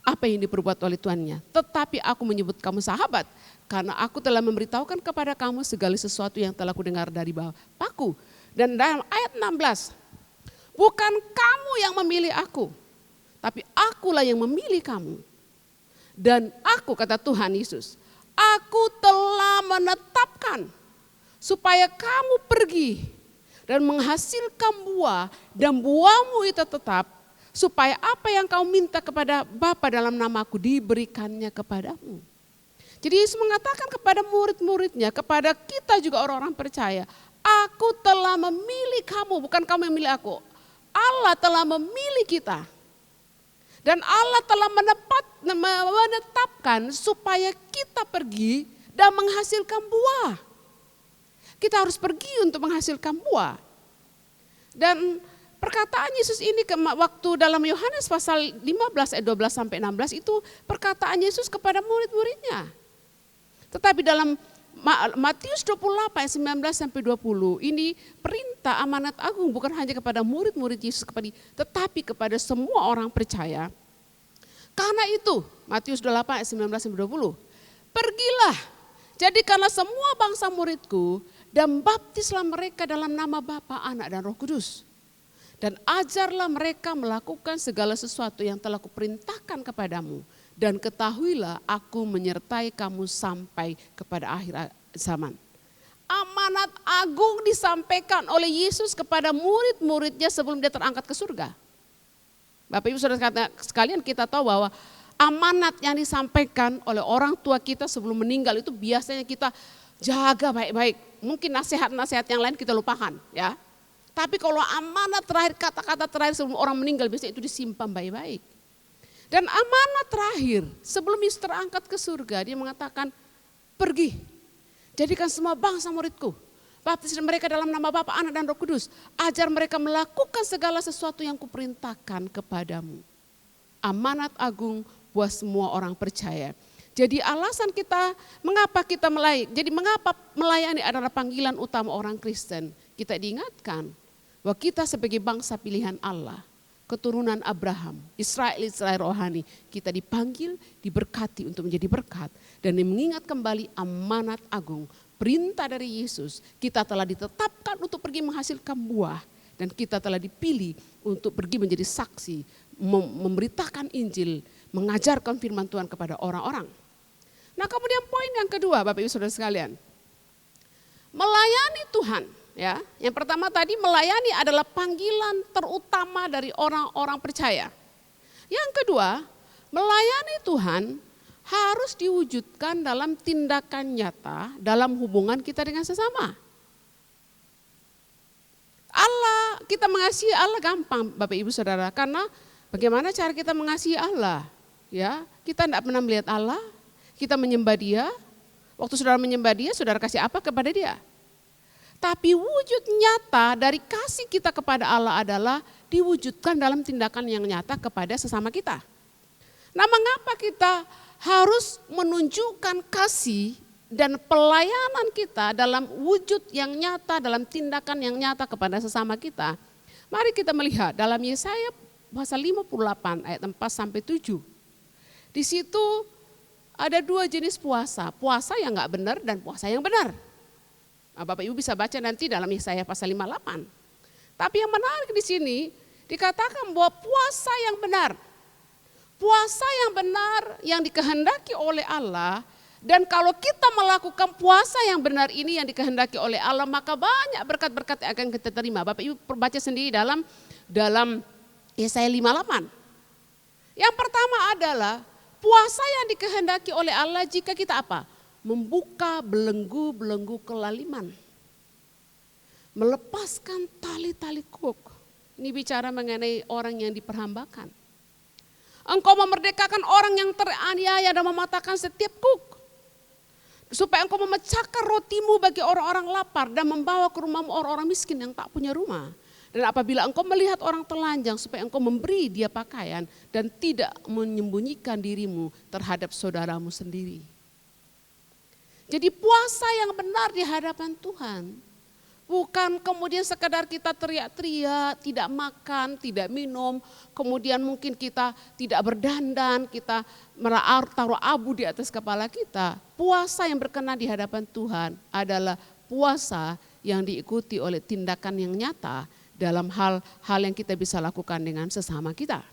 apa yang diperbuat oleh tuannya. Tetapi aku menyebut kamu sahabat. Karena aku telah memberitahukan kepada kamu segala sesuatu yang telah kudengar dari Bapakku. Dan dalam ayat 16. Bukan kamu yang memilih aku. Tapi akulah yang memilih kamu. Dan aku kata Tuhan Yesus. Aku telah menetapkan supaya kamu pergi dan menghasilkan buah dan buahmu itu tetap supaya apa yang kau minta kepada Bapa dalam namaku diberikannya kepadamu. Jadi Yesus mengatakan kepada murid-muridnya, kepada kita juga orang-orang percaya, aku telah memilih kamu, bukan kamu yang memilih aku. Allah telah memilih kita. Dan Allah telah menetapkan supaya kita pergi dan menghasilkan buah. Kita harus pergi untuk menghasilkan buah. Dan perkataan Yesus ini waktu dalam Yohanes pasal 15 ayat 12 sampai 16 itu perkataan Yesus kepada murid-muridnya. Tetapi dalam Matius 28 ayat 19 sampai 20 ini perintah amanat agung bukan hanya kepada murid-murid Yesus tetapi kepada semua orang percaya. Karena itu Matius 28 ayat 19 sampai 20. Pergilah, jadikanlah semua bangsa muridku dan baptislah mereka dalam nama Bapa, Anak dan Roh Kudus. Dan ajarlah mereka melakukan segala sesuatu yang telah kuperintahkan kepadamu. Dan ketahuilah aku menyertai kamu sampai kepada akhir zaman. Amanat agung disampaikan oleh Yesus kepada murid-muridnya sebelum dia terangkat ke surga. Bapak Ibu Saudara sekalian, kita tahu bahwa amanat yang disampaikan oleh orang tua kita sebelum meninggal itu biasanya kita jaga baik-baik. Mungkin nasihat-nasihat yang lain kita lupakan ya. Tapi kalau amanat terakhir, kata-kata terakhir sebelum orang meninggal biasanya itu disimpan baik-baik. Dan amanat terakhir sebelum Yesus terangkat ke surga, dia mengatakan, pergi, jadikan semua bangsa muridku. Baptis mereka dalam nama Bapa, Anak dan Roh Kudus. Ajar mereka melakukan segala sesuatu yang kuperintahkan kepadamu. Amanat agung buat semua orang percaya. Jadi alasan kita, mengapa kita melayani, jadi mengapa melayani adalah panggilan utama orang Kristen. Kita diingatkan bahwa kita sebagai bangsa pilihan Allah, keturunan Abraham, Israel rohani, kita dipanggil, diberkati untuk menjadi berkat. Dan mengingat kembali amanat agung, perintah dari Yesus, kita telah ditetapkan untuk pergi menghasilkan buah. Dan kita telah dipilih untuk pergi menjadi saksi, memberitakan Injil, mengajarkan firman Tuhan kepada orang-orang. Nah kemudian poin yang kedua Bapak Ibu Saudara sekalian, melayani Tuhan. Ya, yang pertama tadi melayani adalah panggilan terutama dari orang-orang percaya. Yang kedua, melayani Tuhan harus diwujudkan dalam tindakan nyata dalam hubungan kita dengan sesama. Allah, kita mengasihi Allah gampang Bapak Ibu Saudara, karena bagaimana cara kita mengasihi Allah? Ya, kita tidak pernah melihat Allah, kita menyembah Dia. Waktu saudara menyembah Dia, saudara kasih apa kepada Dia? Tapi wujud nyata dari kasih kita kepada Allah adalah diwujudkan dalam tindakan yang nyata kepada sesama kita. Nah, mengapa kita harus menunjukkan kasih dan pelayanan kita dalam wujud yang nyata, dalam tindakan yang nyata kepada sesama kita? Mari kita melihat dalam Yesaya pasal 58 ayat 4 sampai 7. Di situ ada dua jenis puasa, puasa yang enggak benar dan puasa yang benar. Nah, Bapak Ibu bisa baca nanti dalam Yesaya pasal 58. Tapi yang menarik di sini dikatakan bahwa puasa yang benar yang dikehendaki oleh Allah, dan kalau kita melakukan puasa yang benar ini yang dikehendaki oleh Allah, maka banyak berkat-berkat yang akan kita terima. Bapak Ibu baca sendiri dalam Yesaya 58. Yang pertama adalah puasa yang dikehendaki oleh Allah jika kita apa? Membuka belenggu-belenggu kelaliman. Melepaskan tali-tali kuk. Ini bicara mengenai orang yang diperhambakan. Engkau memerdekakan orang yang teraniaya dan mematahkan setiap kuk. Supaya engkau memecahkan rotimu bagi orang-orang lapar dan membawa ke rumahmu orang-orang miskin yang tak punya rumah. Dan apabila engkau melihat orang telanjang, supaya engkau memberi dia pakaian dan tidak menyembunyikan dirimu terhadap saudaramu sendiri. Jadi puasa yang benar di hadapan Tuhan bukan kemudian sekadar kita teriak-teriak, tidak makan, tidak minum, kemudian mungkin kita tidak berdandan, kita taruh abu di atas kepala kita. Puasa yang berkenan di hadapan Tuhan adalah puasa yang diikuti oleh tindakan yang nyata dalam hal-hal yang kita bisa lakukan dengan sesama kita.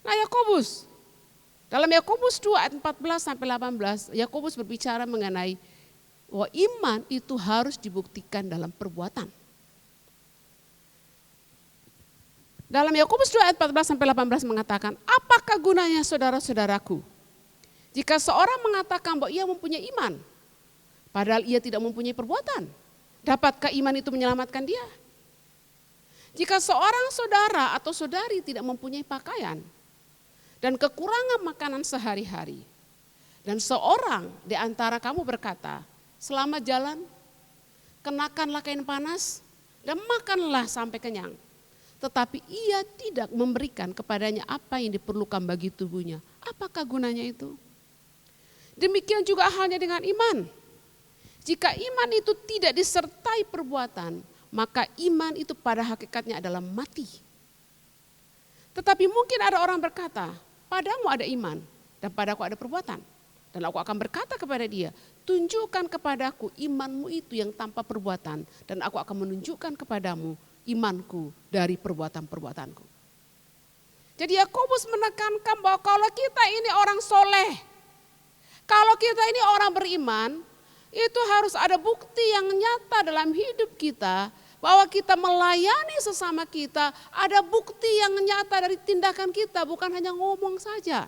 Nah, dalam Yakobus 2 ayat 14 sampai 18, Yakobus berbicara mengenai bahwa iman itu harus dibuktikan dalam perbuatan. Dalam Yakobus 2 ayat 14 sampai 18 mengatakan, apakah gunanya saudara-saudaraku jika seorang mengatakan bahwa ia mempunyai iman, padahal ia tidak mempunyai perbuatan? Dapatkah iman itu menyelamatkan dia? Jika seorang saudara atau saudari tidak mempunyai pakaian dan kekurangan makanan sehari-hari, dan seorang di antara kamu berkata, selamat jalan, kenakanlah kain panas, dan makanlah sampai kenyang. Tetapi ia tidak memberikan kepadanya apa yang diperlukan bagi tubuhnya. Apakah gunanya itu? Demikian juga halnya dengan iman. Jika iman itu tidak disertai perbuatan, maka iman itu pada hakikatnya adalah mati. Tetapi mungkin ada orang berkata, padamu ada iman dan padaku ada perbuatan. Dan aku akan berkata kepada dia, tunjukkan kepadaku imanmu itu yang tanpa perbuatan. Dan aku akan menunjukkan kepadamu imanku dari perbuatan-perbuatanku. Jadi Yakobus menekankan bahwa kalau kita ini orang soleh, kalau kita ini orang beriman, itu harus ada bukti yang nyata dalam hidup kita, bahwa kita melayani sesama kita, ada bukti yang nyata dari tindakan kita, bukan hanya ngomong saja.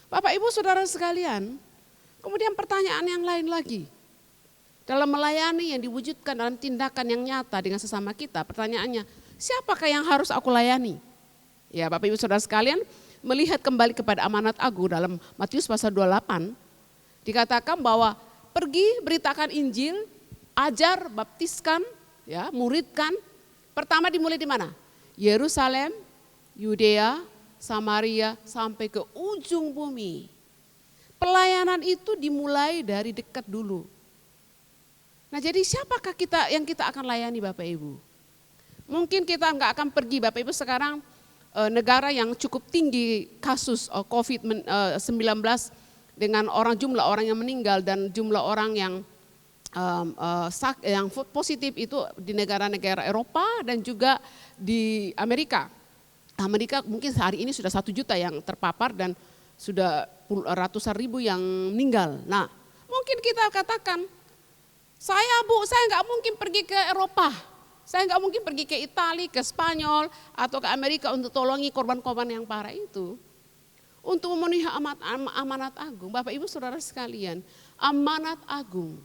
Bapak Ibu Saudara sekalian, kemudian pertanyaan yang lain lagi. Dalam melayani yang diwujudkan dalam tindakan yang nyata dengan sesama kita, pertanyaannya, siapakah yang harus aku layani? Ya Bapak Ibu Saudara sekalian, melihat kembali kepada amanat agung dalam Matius pasal 28, dikatakan bahwa pergi beritakan Injil, ajar, baptiskan, ya, muridkan. Pertama dimulai di mana? Yerusalem, Yudea, Samaria sampai ke ujung bumi. Pelayanan itu dimulai dari dekat dulu. Nah jadi siapakah yang kita akan layani Bapak Ibu? Mungkin kita nggak akan pergi Bapak Ibu sekarang negara yang cukup tinggi kasus COVID-19 dengan jumlah orang yang meninggal dan jumlah orang yang positif itu di negara-negara Eropa dan juga di Amerika. Amerika mungkin hari ini sudah 1 juta yang terpapar dan sudah ratusan ribu yang meninggal. Nah mungkin kita katakan, saya nggak mungkin pergi ke Eropa, saya nggak mungkin pergi ke Italia, ke Spanyol atau ke Amerika untuk tolongi korban-korban yang parah itu. Untuk memenuhi amanat agung, Bapak Ibu Saudara sekalian, amanat agung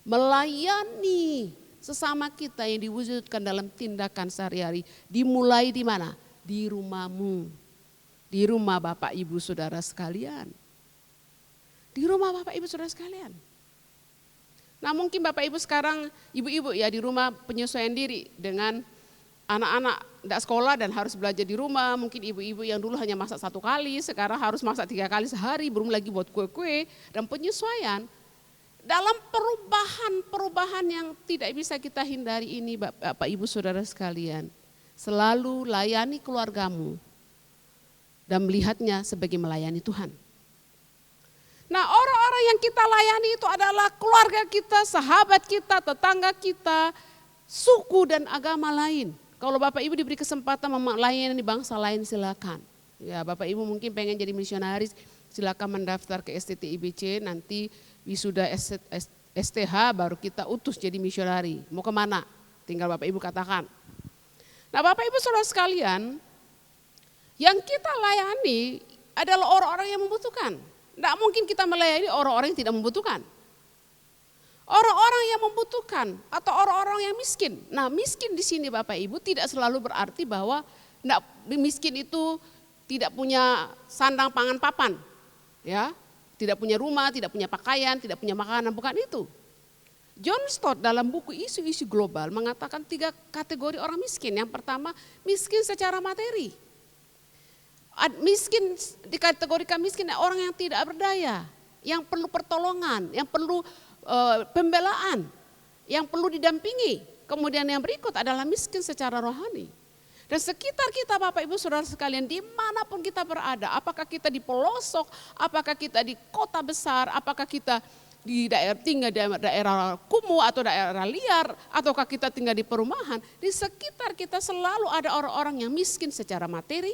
melayani sesama kita yang diwujudkan dalam tindakan sehari-hari dimulai di mana? Di rumahmu, di rumah Bapak Ibu Saudara sekalian. Di rumah Bapak Ibu Saudara sekalian. Nah mungkin Bapak Ibu sekarang, ibu-ibu ya di rumah penyesuaian diri dengan anak-anak tidak sekolah dan harus belajar di rumah. Mungkin ibu-ibu yang dulu hanya masak 1 kali, sekarang harus masak 3 kali sehari, belum lagi buat kue-kue dan penyesuaian. Dalam perubahan yang tidak bisa kita hindari ini Bapak Ibu Saudara sekalian. Selalu layani keluargamu dan melihatnya sebagai melayani Tuhan. Nah orang-orang yang kita layani itu adalah keluarga kita, sahabat kita, tetangga kita, suku dan agama lain. Kalau Bapak Ibu diberi kesempatan melayani bangsa lain silakan. Ya Bapak Ibu mungkin pengen jadi misionaris, silakan mendaftar ke STT-IBC, nanti wisuda STH baru kita utus jadi misionari. Mau kemana? Tinggal Bapak Ibu katakan. Nah Bapak Ibu Saudara sekalian, yang kita layani adalah orang-orang yang membutuhkan. Tidak mungkin kita melayani orang-orang yang tidak membutuhkan. Orang-orang yang membutuhkan atau orang-orang yang miskin. Nah miskin di sini Bapak Ibu tidak selalu berarti bahwa miskin itu tidak punya sandang pangan papan. Ya, tidak punya rumah, tidak punya pakaian, tidak punya makanan, bukan itu. John Stott dalam buku Isu-Isu Global mengatakan 3 kategori orang miskin. Yang pertama, miskin secara materi. Miskin dikategorikan miskin orang yang tidak berdaya, yang perlu pertolongan, yang perlu pembelaan, yang perlu didampingi. Kemudian yang berikut adalah miskin secara rohani. Dan sekitar kita Bapak Ibu Saudara sekalian dimanapun kita berada, apakah kita di pelosok, apakah kita di kota besar, apakah kita tinggal di daerah kumuh atau daerah liar, ataukah kita tinggal di perumahan, di sekitar kita selalu ada orang-orang yang miskin secara materi,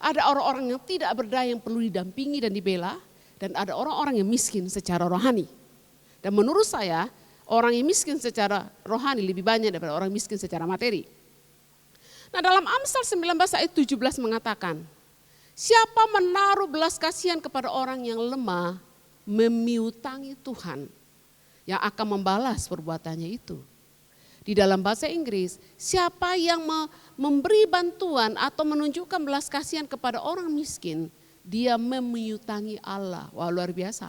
ada orang-orang yang tidak berdaya yang perlu didampingi dan dibela, dan ada orang-orang yang miskin secara rohani. Dan menurut saya, orang yang miskin secara rohani lebih banyak daripada orang miskin secara materi. Nah dalam Amsal 19 ayat 17 mengatakan, siapa menaruh belas kasihan kepada orang yang lemah, memiutangi Tuhan yang akan membalas perbuatannya itu. Di dalam bahasa Inggris, siapa yang memberi bantuan atau menunjukkan belas kasihan kepada orang miskin, dia memiutangi Allah. Wah luar biasa.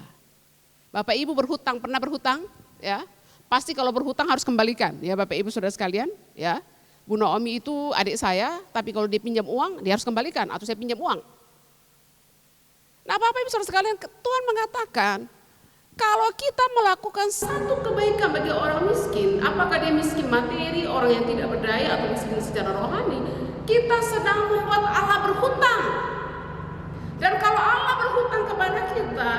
Bapak Ibu berhutang, pernah berhutang? Ya, pasti kalau berhutang harus kembalikan, ya Bapak Ibu Saudara sekalian, ya. Bu Naomi itu adik saya, tapi kalau dia pinjam uang, dia harus kembalikan atau saya pinjam uang. Nah Bapak Ibu Saudara sekalian, Tuhan mengatakan, kalau kita melakukan satu kebaikan bagi orang miskin, apakah dia miskin materi, orang yang tidak berdaya atau miskin secara rohani, kita sedang membuat Allah berhutang. Dan kalau Allah berhutang kepada kita,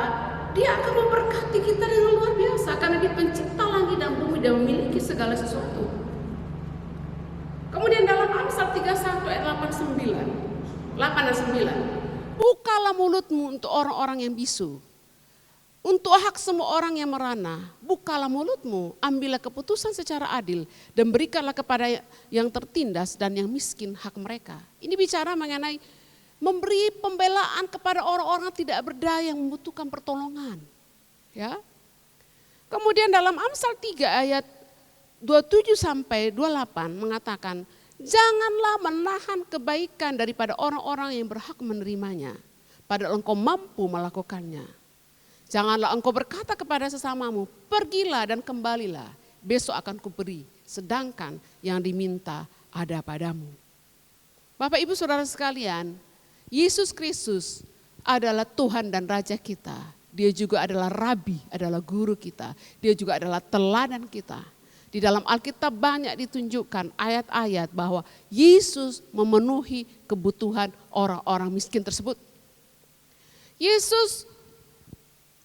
dia akan memberkati kita dengan luar biasa karena dia pencipta langit dan bumi dan memiliki segala sesuatu. Kemudian dalam Amsal 31 ayat 8 dan 9, bukalah mulutmu untuk orang-orang yang bisu, untuk hak semua orang yang merana, bukalah mulutmu, ambillah keputusan secara adil, dan berikanlah kepada yang tertindas dan yang miskin hak mereka. Ini bicara mengenai memberi pembelaan kepada orang-orang tidak berdaya yang membutuhkan pertolongan. Ya. Kemudian dalam Amsal 3 ayat 27 sampai 28 mengatakan, janganlah menahan kebaikan daripada orang-orang yang berhak menerimanya, padahal engkau mampu melakukannya. Janganlah engkau berkata kepada sesamamu, pergilah dan kembalilah, besok akan kuberi, sedangkan yang diminta ada padamu. Bapak Ibu Saudara sekalian, Yesus Kristus adalah Tuhan dan Raja kita. Dia juga adalah Rabi, adalah guru kita. Dia juga adalah teladan kita. Di dalam Alkitab banyak ditunjukkan ayat-ayat bahwa Yesus memenuhi kebutuhan orang-orang miskin tersebut. Yesus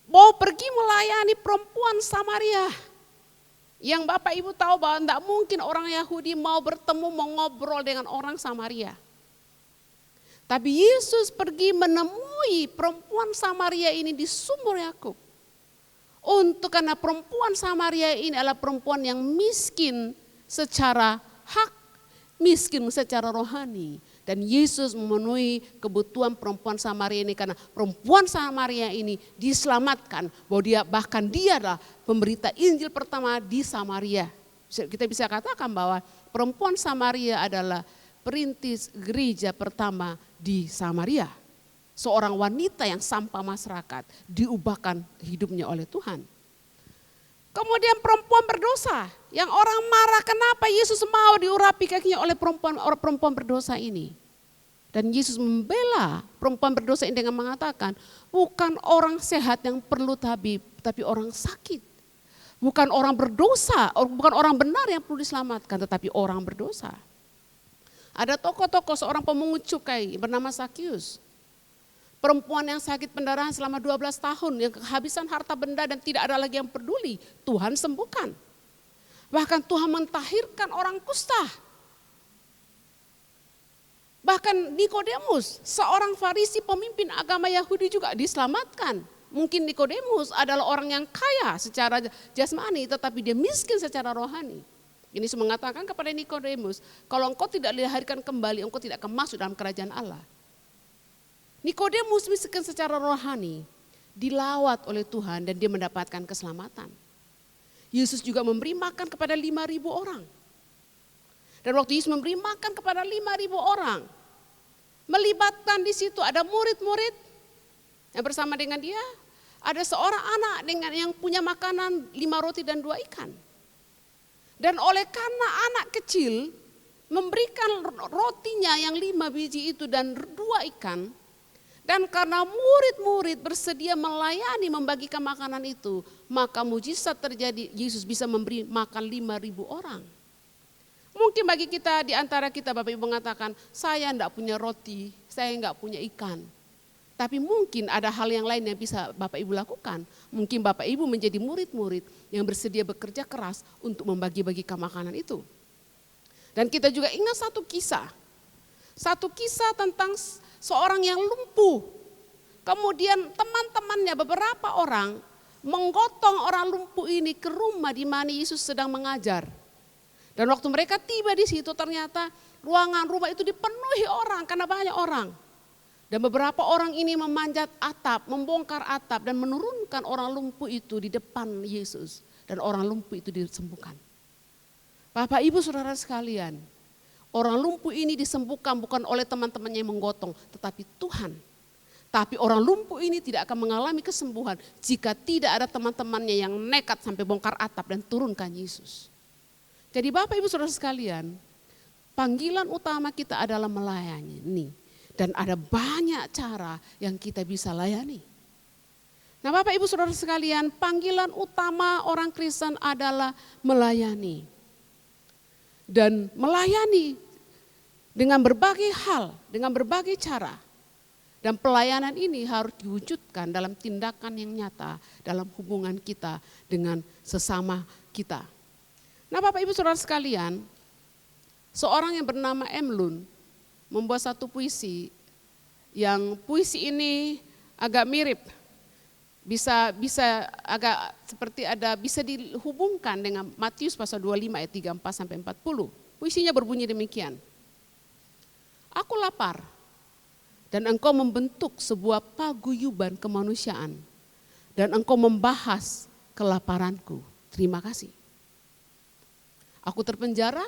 mau pergi melayani perempuan Samaria. Yang Bapak Ibu tahu bahwa tidak mungkin orang Yahudi mau bertemu, mau ngobrol dengan orang Samaria. Tapi Yesus pergi menemui perempuan Samaria ini di sumur Yakub. Karena perempuan Samaria ini adalah perempuan yang miskin secara hak, miskin secara rohani. Dan Yesus memenuhi kebutuhan perempuan Samaria ini karena perempuan Samaria ini diselamatkan. Bahkan dia adalah pemberita Injil pertama di Samaria. Kita bisa katakan bahwa perempuan Samaria adalah perintis gereja pertama di Samaria. Seorang wanita yang sampah masyarakat diubahkan hidupnya oleh Tuhan. Kemudian perempuan berdosa yang orang marah kenapa Yesus mau diurapi kakinya oleh perempuan berdosa ini. Dan Yesus membela perempuan berdosa ini dengan mengatakan bukan orang sehat yang perlu tabib tapi orang sakit. Bukan orang berdosa, bukan orang benar yang perlu diselamatkan tetapi orang berdosa. Ada tokoh-tokoh seorang pemungut cukai bernama Sakius. Perempuan yang sakit pendarahan selama 12 tahun, yang kehabisan harta benda dan tidak ada lagi yang peduli, Tuhan sembuhkan. Bahkan Tuhan mentahirkan orang kusta. Bahkan Nikodemus, seorang Farisi pemimpin agama Yahudi juga diselamatkan. Mungkin Nikodemus adalah orang yang kaya secara jasmani, tetapi dia miskin secara rohani. Ini mengatakan kepada Nikodemus, kalau engkau tidak dilahirkan kembali, engkau tidak akan masuk dalam kerajaan Allah. Nikodemus miskin secara rohani, dilawat oleh Tuhan dan dia mendapatkan keselamatan. Yesus juga memberi makan kepada 5.000 orang. Dan waktu Yesus memberi makan kepada 5.000 orang, melibatkan di situ ada murid-murid yang bersama dengan dia, ada seorang anak dengan yang punya makanan 5 roti dan 2 ikan. Dan oleh karena anak kecil memberikan rotinya yang 5 biji itu dan 2 ikan, dan karena murid-murid bersedia melayani membagikan makanan itu, maka mujizat terjadi, Yesus bisa memberi makan 5.000 orang. Mungkin bagi kita, di antara kita Bapak Ibu mengatakan, saya enggak punya roti, saya enggak punya ikan. Tapi mungkin ada hal yang lain yang bisa Bapak Ibu lakukan. Mungkin Bapak Ibu menjadi murid-murid yang bersedia bekerja keras untuk membagi-bagikan makanan itu. Dan kita juga ingat satu kisah tentang seorang yang lumpuh. Kemudian teman-temannya beberapa orang menggotong orang lumpuh ini ke rumah di mana Yesus sedang mengajar. Dan waktu mereka tiba di situ ternyata ruangan rumah itu dipenuhi orang karena banyak orang. Dan beberapa orang ini memanjat atap, membongkar atap dan menurunkan orang lumpuh itu di depan Yesus. Dan orang lumpuh itu disembuhkan. Bapak Ibu Saudara sekalian, orang lumpuh ini disembuhkan bukan oleh teman-temannya yang menggotong, tetapi Tuhan. Tapi orang lumpuh ini tidak akan mengalami kesembuhan jika tidak ada teman-temannya yang nekat sampai bongkar atap dan turunkan Yesus. Jadi Bapak Ibu Saudara sekalian, panggilan utama kita adalah melayani. Dan ada banyak cara yang kita bisa layani. Nah Bapak Ibu Saudara sekalian, panggilan utama orang Kristen adalah melayani. Dan melayani dengan berbagai hal, dengan berbagai cara. Dan pelayanan ini harus diwujudkan dalam tindakan yang nyata dalam hubungan kita dengan sesama kita. Nah Bapak Ibu Saudara sekalian, seorang yang bernama Emlun membuat satu puisi yang puisi ini agak mirip, bisa agak seperti bisa dihubungkan dengan Matius pasal 25 ayat 34 sampai 40. Puisinya berbunyi demikian. Aku lapar dan engkau membentuk sebuah paguyuban kemanusiaan dan engkau membahas kelaparanku. Terima kasih. Aku terpenjara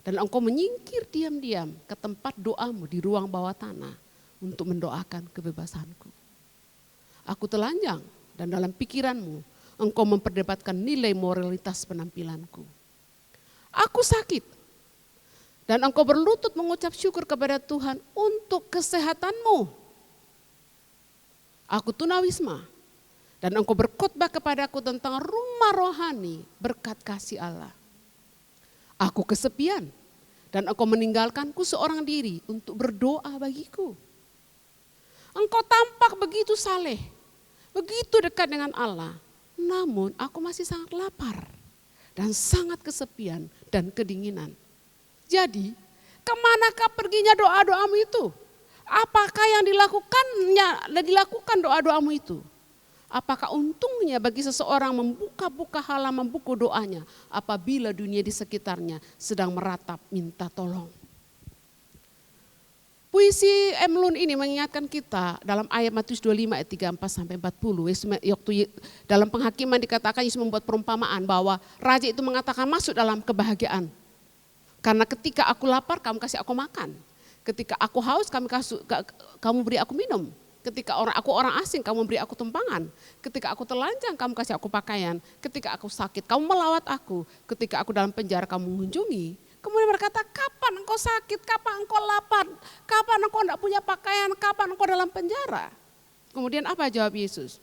dan engkau menyingkir diam-diam ke tempat doamu di ruang bawah tanah untuk mendoakan kebebasanku. Aku telanjang dan dalam pikiranmu engkau memperdebatkan nilai moralitas penampilanku. Aku sakit dan engkau berlutut mengucap syukur kepada Tuhan untuk kesehatanmu. Aku tunawisma dan engkau berkhotbah kepadaku tentang rumah rohani berkat kasih Allah. Aku kesepian dan engkau meninggalkanku seorang diri untuk berdoa bagiku. Engkau tampak begitu saleh, begitu dekat dengan Allah. Namun aku masih sangat lapar dan sangat kesepian dan kedinginan. Jadi, kemanakah perginya doa-doamu itu? Apakah yang dilakukan doa-doamu itu? Apakah untungnya bagi seseorang membuka-buka halaman buku doanya apabila dunia di sekitarnya sedang meratap minta tolong? Puisi Emlun ini mengingatkan kita dalam ayat Matius 25 ayat 34 sampai 40. Waktu dalam penghakiman dikatakan Yesus membuat perumpamaan bahwa raja itu mengatakan masuk dalam kebahagiaan. Karena ketika aku lapar, kamu kasih aku makan. Ketika aku haus, kamu beri aku minum. Ketika aku orang asing, kamu beri aku tumpangan. Ketika aku telanjang, kamu kasih aku pakaian. Ketika aku sakit, kamu melawat aku. Ketika aku dalam penjara, kamu mengunjungi. Kemudian berkata, kapan engkau sakit, kapan engkau lapar, kapan engkau tidak punya pakaian, kapan engkau dalam penjara. Kemudian apa jawab Yesus?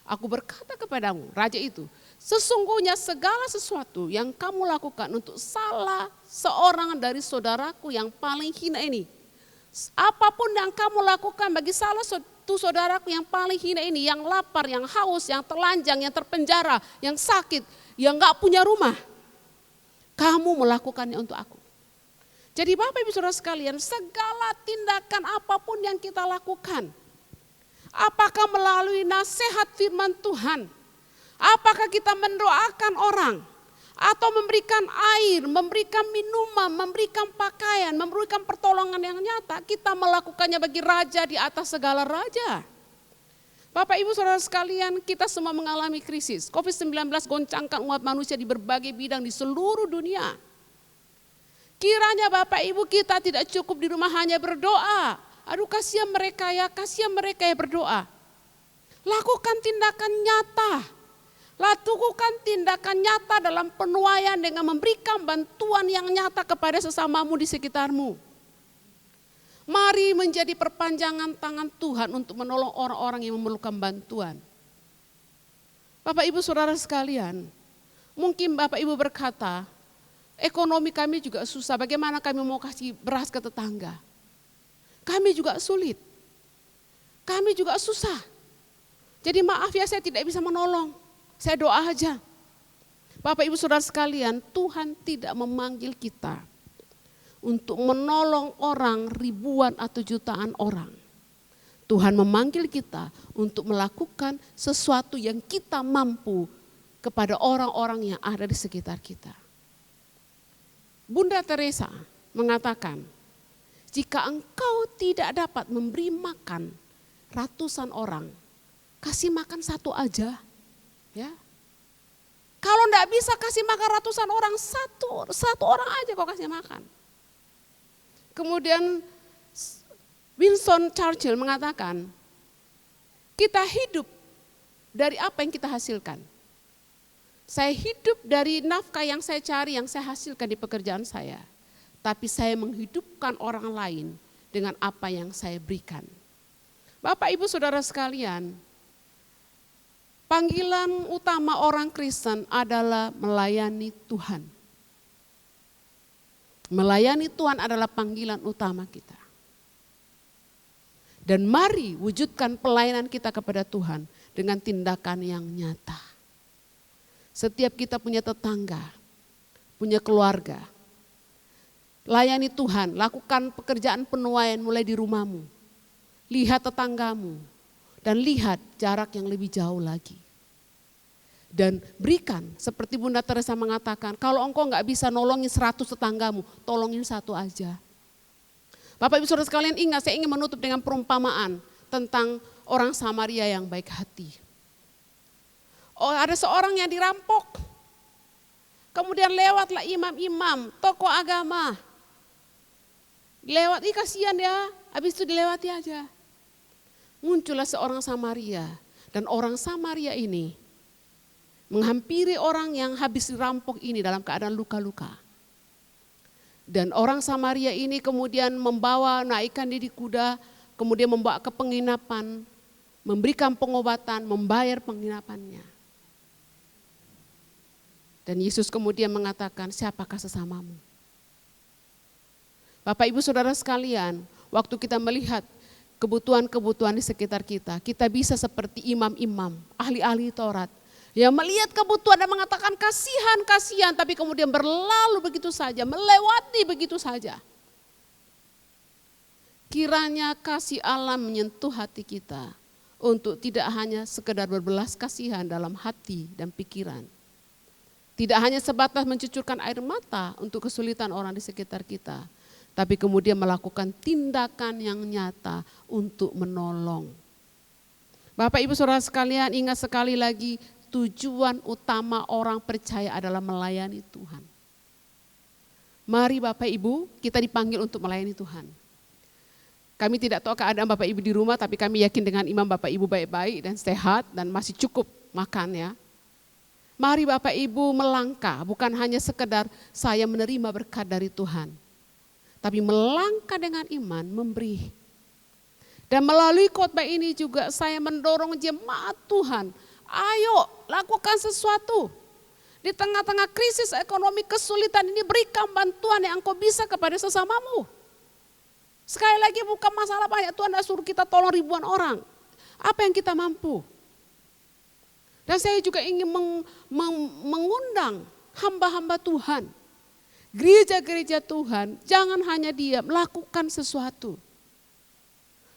Aku berkata kepadamu, raja itu, sesungguhnya segala sesuatu yang kamu lakukan untuk salah seorang dari saudaraku yang paling hina ini. Apapun yang kamu lakukan bagi salah satu saudaraku yang paling hina ini, yang lapar, yang haus, yang telanjang, yang terpenjara, yang sakit, yang gak punya rumah. Kamu melakukannya untuk aku. Jadi Bapak Ibu Saudara sekalian, segala tindakan apapun yang kita lakukan, apakah melalui nasihat firman Tuhan, apakah kita mendoakan orang, atau memberikan air, memberikan minuman, memberikan pakaian, memberikan pertolongan yang nyata, kita melakukannya bagi raja di atas segala raja. Bapak Ibu Saudara sekalian, kita semua mengalami krisis. COVID-19 goncangkan umat manusia di berbagai bidang di seluruh dunia. Kiranya Bapak Ibu kita tidak cukup di rumah hanya berdoa. Aduh kasihan mereka ya berdoa. Lakukan tindakan nyata. Lakukan tindakan nyata dalam penuaian dengan memberikan bantuan yang nyata kepada sesamamu di sekitarmu. Mari menjadi perpanjangan tangan Tuhan untuk menolong orang-orang yang memerlukan bantuan. Bapak Ibu Saudara sekalian, mungkin Bapak Ibu berkata, ekonomi kami juga susah, bagaimana kami mau kasih beras ke tetangga? Kami juga sulit, kami juga susah. Jadi maaf ya saya tidak bisa menolong, saya doa aja. Bapak Ibu Saudara sekalian, Tuhan tidak memanggil kita untuk menolong orang ribuan atau jutaan orang. Tuhan memanggil kita untuk melakukan sesuatu yang kita mampu kepada orang-orang yang ada di sekitar kita. Bunda Teresa mengatakan, jika engkau tidak dapat memberi makan ratusan orang, kasih makan satu aja. Ya. Kalau enggak bisa kasih makan ratusan orang, satu orang aja kau kasih makan. Kemudian Winston Churchill mengatakan, kita hidup dari apa yang kita hasilkan. Saya hidup dari nafkah yang saya cari, yang saya hasilkan di pekerjaan saya. Tapi saya menghidupkan orang lain dengan apa yang saya berikan. Bapak, Ibu, Saudara sekalian, panggilan utama orang Kristen adalah melayani Tuhan. Melayani Tuhan adalah panggilan utama kita. Dan mari wujudkan pelayanan kita kepada Tuhan dengan tindakan yang nyata. Setiap kita punya tetangga, punya keluarga. Layani Tuhan, lakukan pekerjaan penuaian mulai di rumahmu. Lihat tetanggamu dan lihat jarak yang lebih jauh lagi. Dan berikan, seperti Bunda Teresa mengatakan, kalau engkau nggak bisa nolongin 100 tetanggamu, tolongin 1 aja. Bapak Ibu Saudara sekalian ingat, saya ingin menutup dengan perumpamaan tentang orang Samaria yang baik hati. Oh, ada seorang yang dirampok. Kemudian lewatlah imam-imam, tokoh agama. Lewat, kasihan ya, habis itu dilewati aja. Muncullah seorang Samaria, dan orang Samaria ini menghampiri orang yang habis dirampok ini dalam keadaan luka-luka. Dan orang Samaria ini kemudian naikkan dia di kuda, kemudian membawa ke penginapan, memberikan pengobatan, membayar penginapannya. Dan Yesus kemudian mengatakan, siapakah sesamamu? Bapak Ibu Saudara sekalian, waktu kita melihat kebutuhan-kebutuhan di sekitar kita, kita bisa seperti imam-imam, ahli-ahli Taurat, yang melihat kebutuhan dan mengatakan kasihan, tapi kemudian berlalu begitu saja, melewati begitu saja. Kiranya kasih Allah menyentuh hati kita untuk tidak hanya sekedar berbelas kasihan dalam hati dan pikiran. Tidak hanya sebatas mencucurkan air mata untuk kesulitan orang di sekitar kita, tapi kemudian melakukan tindakan yang nyata untuk menolong. Bapak Ibu Saudara sekalian, ingat sekali lagi, tujuan utama orang percaya adalah melayani Tuhan. Mari Bapak Ibu, kita dipanggil untuk melayani Tuhan. Kami tidak tahu keadaan Bapak Ibu di rumah, tapi kami yakin dengan iman Bapak Ibu baik-baik dan sehat dan masih cukup makan ya. Mari Bapak Ibu melangkah, bukan hanya sekedar saya menerima berkat dari Tuhan. Tapi melangkah dengan iman, memberi. Dan melalui khotbah ini juga saya mendorong jemaat Tuhan, ayo lakukan sesuatu. Di tengah-tengah krisis ekonomi kesulitan ini berikan bantuan yang engkau bisa kepada sesamamu. Sekali lagi bukan masalah banyak, Tuhan tidak suruh kita tolong ribuan orang. Apa yang kita mampu. Dan saya juga ingin mengundang hamba-hamba Tuhan. Gereja-gereja Tuhan, jangan hanya diam, lakukan sesuatu.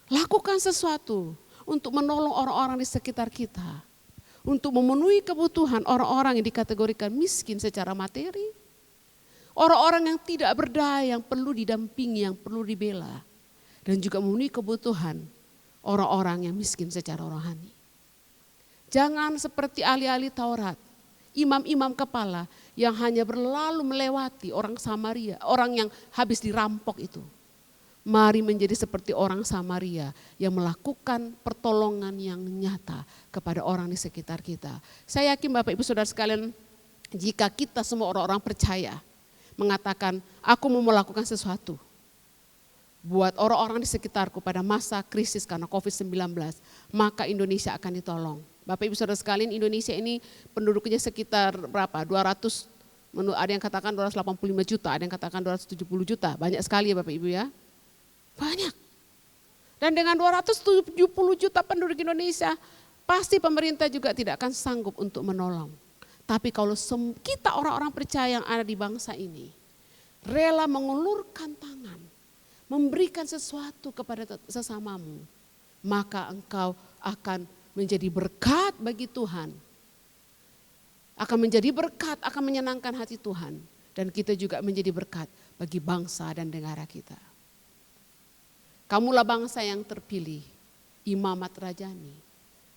Lakukan sesuatu untuk menolong orang-orang di sekitar kita. Untuk memenuhi kebutuhan orang-orang yang dikategorikan miskin secara materi. Orang-orang yang tidak berdaya, yang perlu didampingi, yang perlu dibela. Dan juga memenuhi kebutuhan orang-orang yang miskin secara rohani. Jangan seperti ahli-ahli Taurat, imam-imam kepala yang hanya berlalu melewati orang Samaria, orang yang habis dirampok itu. Mari menjadi seperti orang Samaria yang melakukan pertolongan yang nyata kepada orang di sekitar kita. Saya yakin Bapak Ibu Saudara sekalian, jika kita semua orang-orang percaya mengatakan aku mau melakukan sesuatu buat orang-orang di sekitarku pada masa krisis karena COVID-19, maka Indonesia akan ditolong. Bapak Ibu Saudara sekalian, Indonesia ini penduduknya sekitar berapa? 200, ada yang katakan 285 juta, ada yang katakan 270 juta. Banyak sekali ya Bapak Ibu ya. Banyak. Dan dengan 270 juta penduduk Indonesia, pasti pemerintah juga tidak akan sanggup untuk menolong. Tapi kalau kita orang-orang percaya yang ada di bangsa ini, rela mengulurkan tangan, memberikan sesuatu kepada sesamamu, maka engkau akan menjadi berkat bagi Tuhan. Akan menjadi berkat, akan menyenangkan hati Tuhan. Dan kita juga menjadi berkat bagi bangsa dan negara kita. Kamulah bangsa yang terpilih, imamat rajani,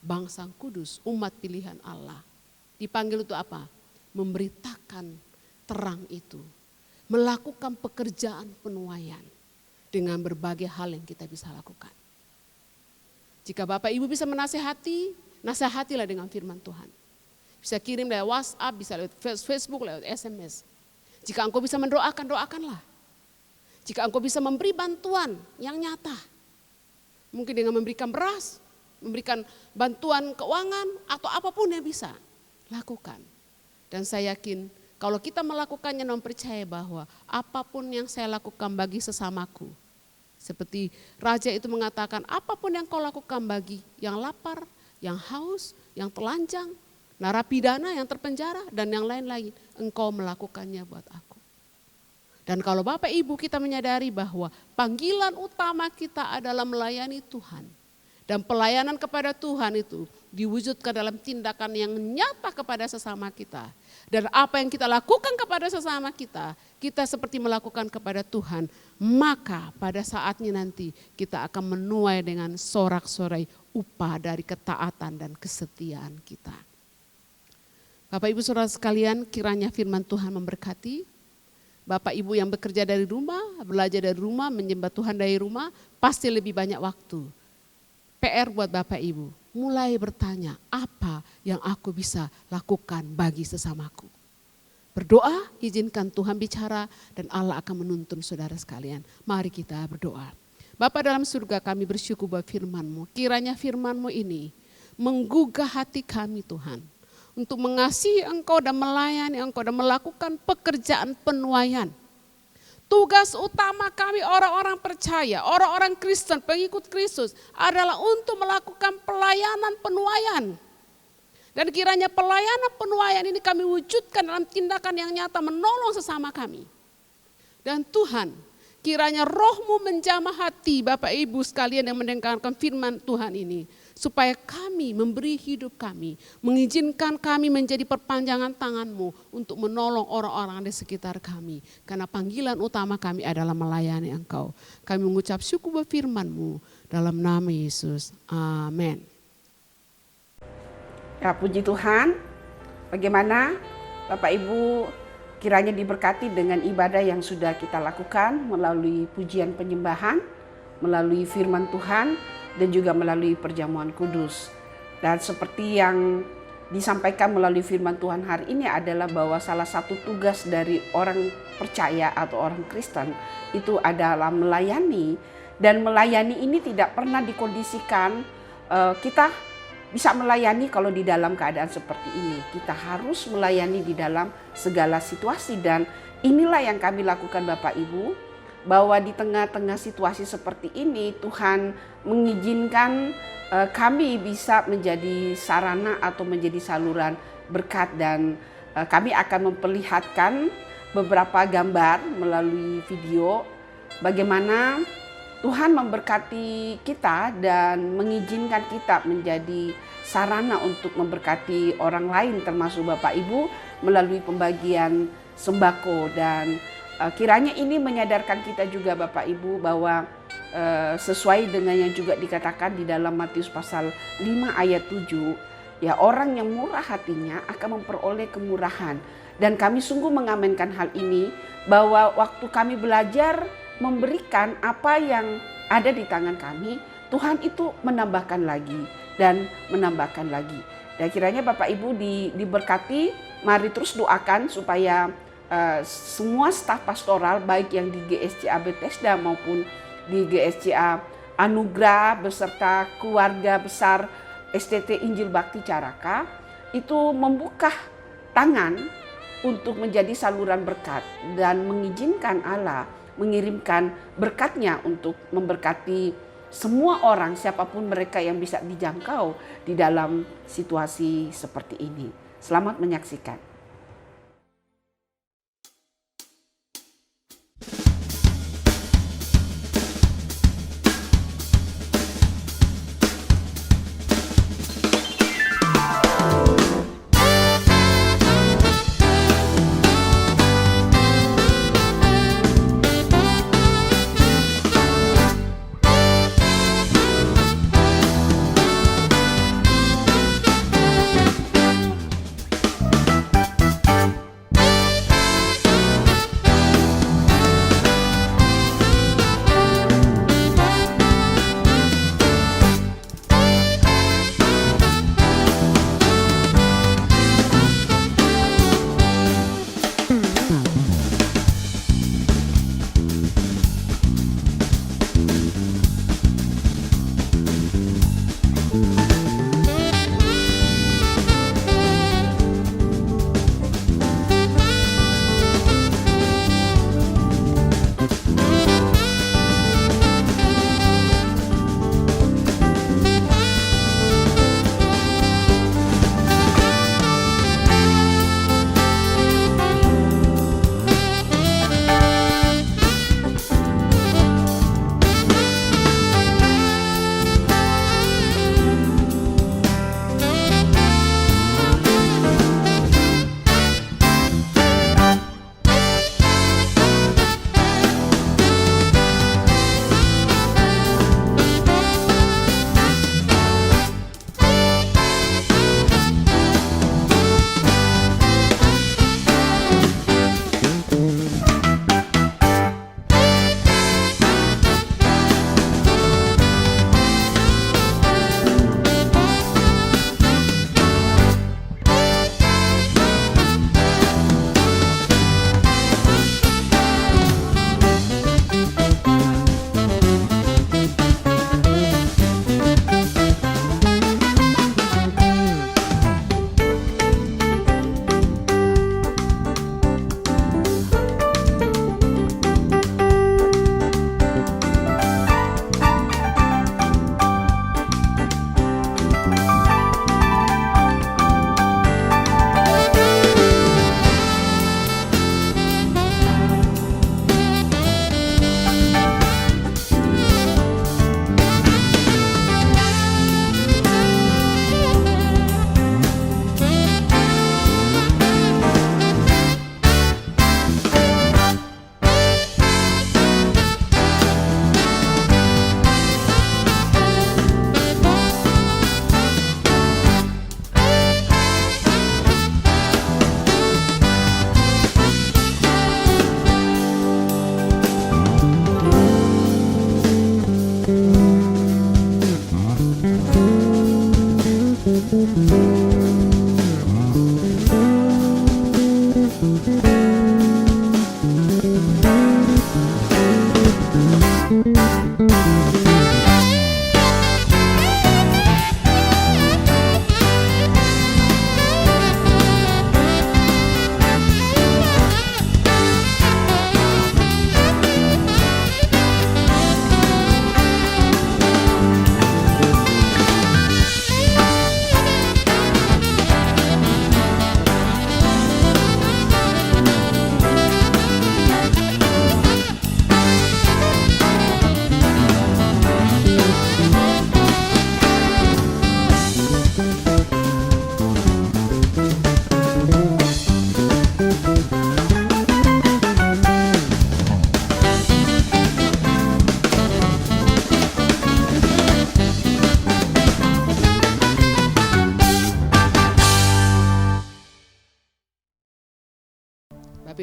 bangsa kudus, umat pilihan Allah. Dipanggil untuk apa? Memberitakan terang itu. Melakukan pekerjaan penuaian. dengan berbagai hal yang kita bisa lakukan. Jika Bapak Ibu bisa menasehati, nasihatilah dengan firman Tuhan. Bisa kirim lewat WhatsApp, bisa lewat Facebook, lewat SMS. Jika engkau bisa mendoakan, doakanlah. Jika engkau bisa memberi bantuan yang nyata, mungkin dengan memberikan beras, memberikan bantuan keuangan, atau apapun yang bisa, lakukan. Dan saya yakin kalau kita melakukannya dan percaya bahwa apapun yang saya lakukan bagi sesamaku, seperti raja itu mengatakan, apapun yang kau lakukan bagi yang lapar, yang haus, yang telanjang, narapidana yang terpenjara, dan yang lain-lain, engkau melakukannya buat aku. Dan kalau Bapak Ibu kita menyadari bahwa panggilan utama kita adalah melayani Tuhan. Dan pelayanan kepada Tuhan itu diwujudkan dalam tindakan yang nyata kepada sesama kita. Dan apa yang kita lakukan kepada sesama kita, kita seperti melakukan kepada Tuhan. Maka pada saatnya nanti kita akan menuai dengan sorak-sorai upah dari ketaatan dan kesetiaan kita. Bapak Ibu Saudara sekalian, kiranya firman Tuhan memberkati. Bapak Ibu yang bekerja dari rumah, belajar dari rumah, menyembah Tuhan dari rumah, pasti lebih banyak waktu. PR buat Bapak Ibu, mulai bertanya apa yang aku bisa lakukan bagi sesamaku. Berdoa, izinkan Tuhan bicara dan Allah akan menuntun saudara sekalian. Mari kita berdoa. Bapa dalam surga, kami bersyukur buat firman-Mu. Kiranya firman-Mu ini menggugah hati kami Tuhan. Untuk mengasihi Engkau dan melayani Engkau dan melakukan pekerjaan penuaian. Tugas utama kami orang-orang percaya, orang-orang Kristen, pengikut Kristus adalah untuk melakukan pelayanan penuaian. Dan kiranya pelayanan penuaian ini kami wujudkan dalam tindakan yang nyata menolong sesama kami. Dan Tuhan, kiranya Roh-Mu menjamah hati Bapak Ibu sekalian yang mendengarkan firman Tuhan ini. Supaya kami memberi hidup kami, mengizinkan kami menjadi perpanjangan tangan-Mu untuk menolong orang-orang di sekitar kami. Karena panggilan utama kami adalah melayani Engkau. Kami mengucap syukur buat firman-Mu dalam nama Yesus. Amin. Ya, puji Tuhan. Bagaimana Bapak Ibu kiranya diberkati dengan ibadah yang sudah kita lakukan melalui pujian penyembahan, melalui firman Tuhan, dan juga melalui perjamuan kudus. Dan seperti yang disampaikan melalui firman Tuhan hari ini adalah bahwa salah satu tugas dari orang percaya atau orang Kristen itu adalah melayani. Dan melayani ini tidak pernah dikondisikan kita bisa melayani kalau di dalam keadaan seperti ini. Kita harus melayani di dalam segala situasi, dan inilah yang kami lakukan Bapak Ibu. Bahwa di tengah-tengah situasi seperti ini Tuhan mengizinkan kami bisa menjadi sarana atau menjadi saluran berkat, dan kami akan memperlihatkan beberapa gambar melalui video bagaimana Tuhan memberkati kita dan mengizinkan kita menjadi sarana untuk memberkati orang lain termasuk Bapak Ibu melalui pembagian sembako. Dan kiranya ini menyadarkan kita juga Bapak Ibu bahwa sesuai dengan yang juga dikatakan di dalam Matius pasal 5 ayat 7, ya orang yang murah hatinya akan memperoleh kemurahan. Dan kami sungguh mengaminkan hal ini bahwa waktu kami belajar memberikan apa yang ada di tangan kami, Tuhan itu menambahkan lagi dan menambahkan lagi. Dan kiranya Bapak Ibu diberkati, mari terus doakan supaya semua staf pastoral baik yang di GSCA Bethesda maupun di GSCA Anugrah beserta keluarga besar STT Injil Bakti Caraka itu membuka tangan untuk menjadi saluran berkat dan mengizinkan Allah mengirimkan berkatnya untuk memberkati semua orang siapapun mereka yang bisa dijangkau di dalam situasi seperti ini. Selamat menyaksikan.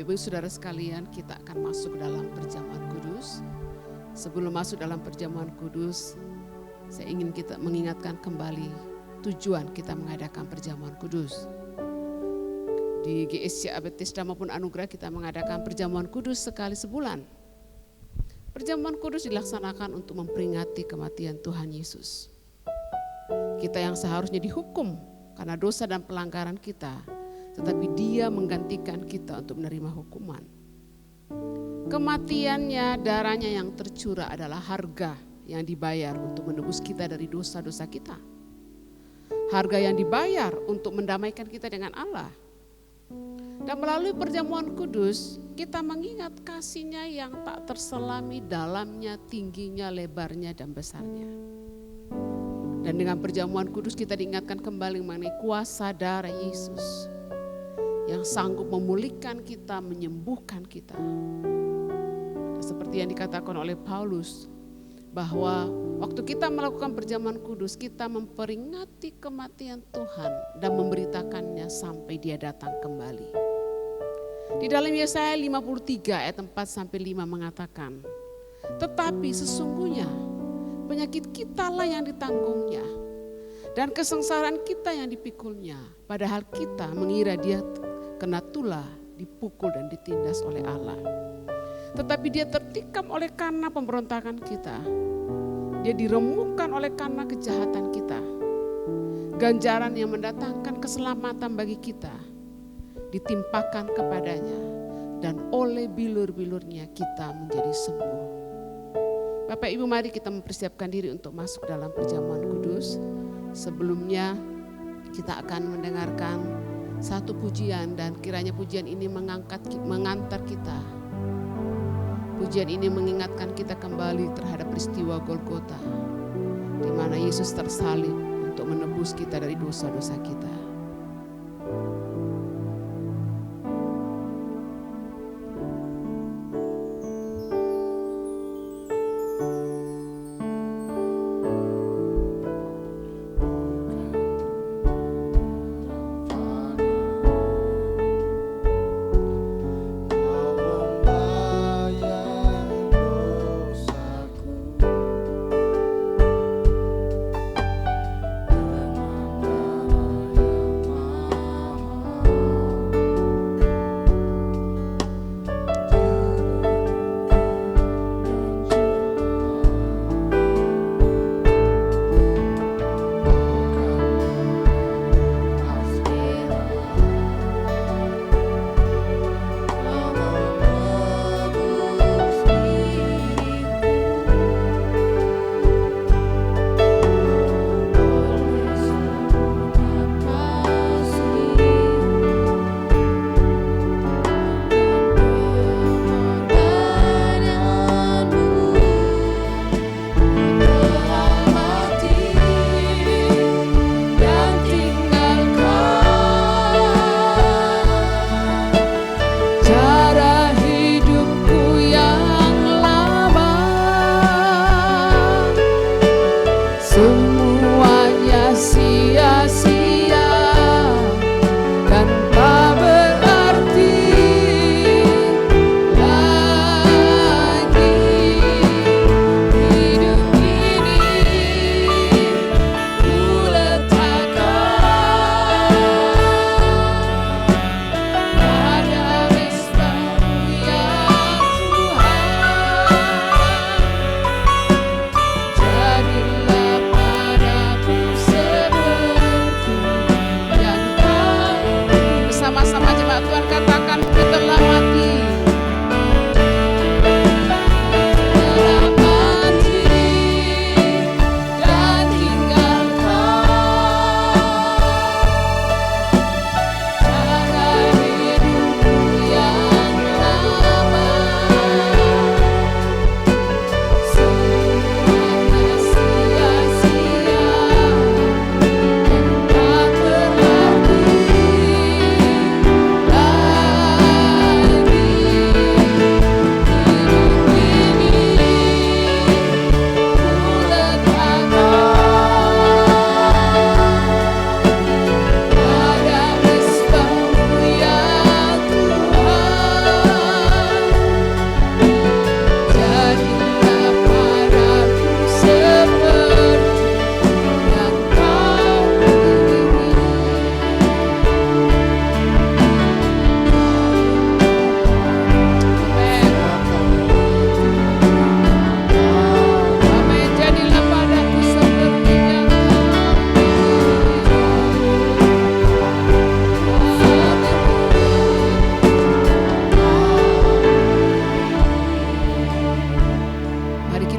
Bapak Ibu Saudara sekalian, kita akan masuk dalam perjamuan kudus. Sebelum masuk dalam perjamuan kudus, saya ingin kita mengingatkan kembali tujuan kita mengadakan perjamuan kudus. Di GSCA Bethesda maupun Anugerah kita mengadakan perjamuan kudus sekali sebulan. Perjamuan kudus dilaksanakan untuk memperingati kematian Tuhan Yesus. Kita yang seharusnya dihukum karena dosa dan pelanggaran kita, tetapi Dia menggantikan kita untuk menerima hukuman. Kematiannya, darahnya yang tercurah adalah harga yang dibayar untuk menebus kita dari dosa-dosa kita. Harga yang dibayar untuk mendamaikan kita dengan Allah. Dan melalui perjamuan kudus, kita mengingat kasih-Nya yang tak terselami dalamnya, tingginya, lebarnya, dan besarnya. Dan dengan perjamuan kudus kita diingatkan kembali mengenai kuasa darah Yesus yang sanggup memulihkan kita, menyembuhkan kita. Dan seperti yang dikatakan oleh Paulus, bahwa waktu kita melakukan perjamuan kudus, kita memperingati kematian Tuhan dan memberitakannya sampai Dia datang kembali. Di dalam Yesaya 53 ayat 4-5 mengatakan, tetapi sesungguhnya penyakit kitalah yang ditanggungnya dan kesengsaraan kita yang dipikulnya, padahal kita mengira Dia kena tulah, dipukul dan ditindas oleh Allah. Tetapi Dia tertikam oleh karena pemberontakan kita. Dia diremukkan oleh karena kejahatan kita. Ganjaran yang mendatangkan keselamatan bagi kita ditimpakan kepadanya, dan oleh bilur-bilurnya kita menjadi sembuh. Bapak Ibu, mari kita mempersiapkan diri untuk masuk dalam perjamuan kudus. Sebelumnya kita akan mendengarkan satu pujian, dan kiranya pujian ini mengantar kita. Pujian ini mengingatkan kita kembali terhadap peristiwa Golgota, di mana Yesus tersalib untuk menebus kita dari dosa-dosa kita.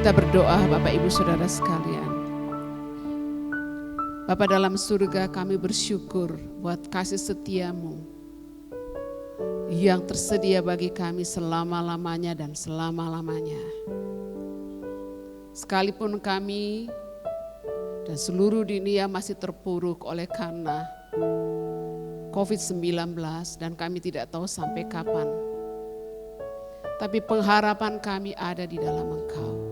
Kita berdoa Bapak Ibu Saudara sekalian. Bapa dalam surga, kami bersyukur buat kasih setia-Mu yang tersedia bagi kami selama-lamanya dan selama-lamanya. Sekalipun kami dan seluruh dunia masih terpuruk oleh karena COVID-19 dan kami tidak tahu sampai kapan. Tapi pengharapan kami ada di dalam Engkau.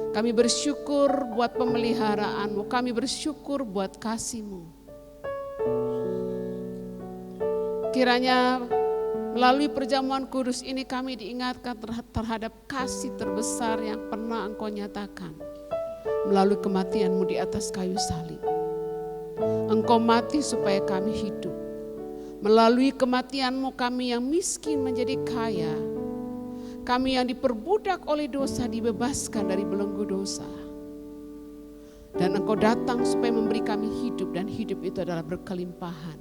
Kami bersyukur buat pemeliharaan-Mu, kami bersyukur buat kasih-Mu. Kiranya melalui perjamuan kudus ini kami diingatkan terhadap kasih terbesar yang pernah Engkau nyatakan melalui kematian-Mu di atas kayu salib. Engkau mati supaya kami hidup. Melalui kematian-Mu kami yang miskin menjadi kaya. Kami yang diperbudak oleh dosa dibebaskan dari belenggu dosa. Dan Engkau datang supaya memberi kami hidup, dan hidup itu adalah berkelimpahan.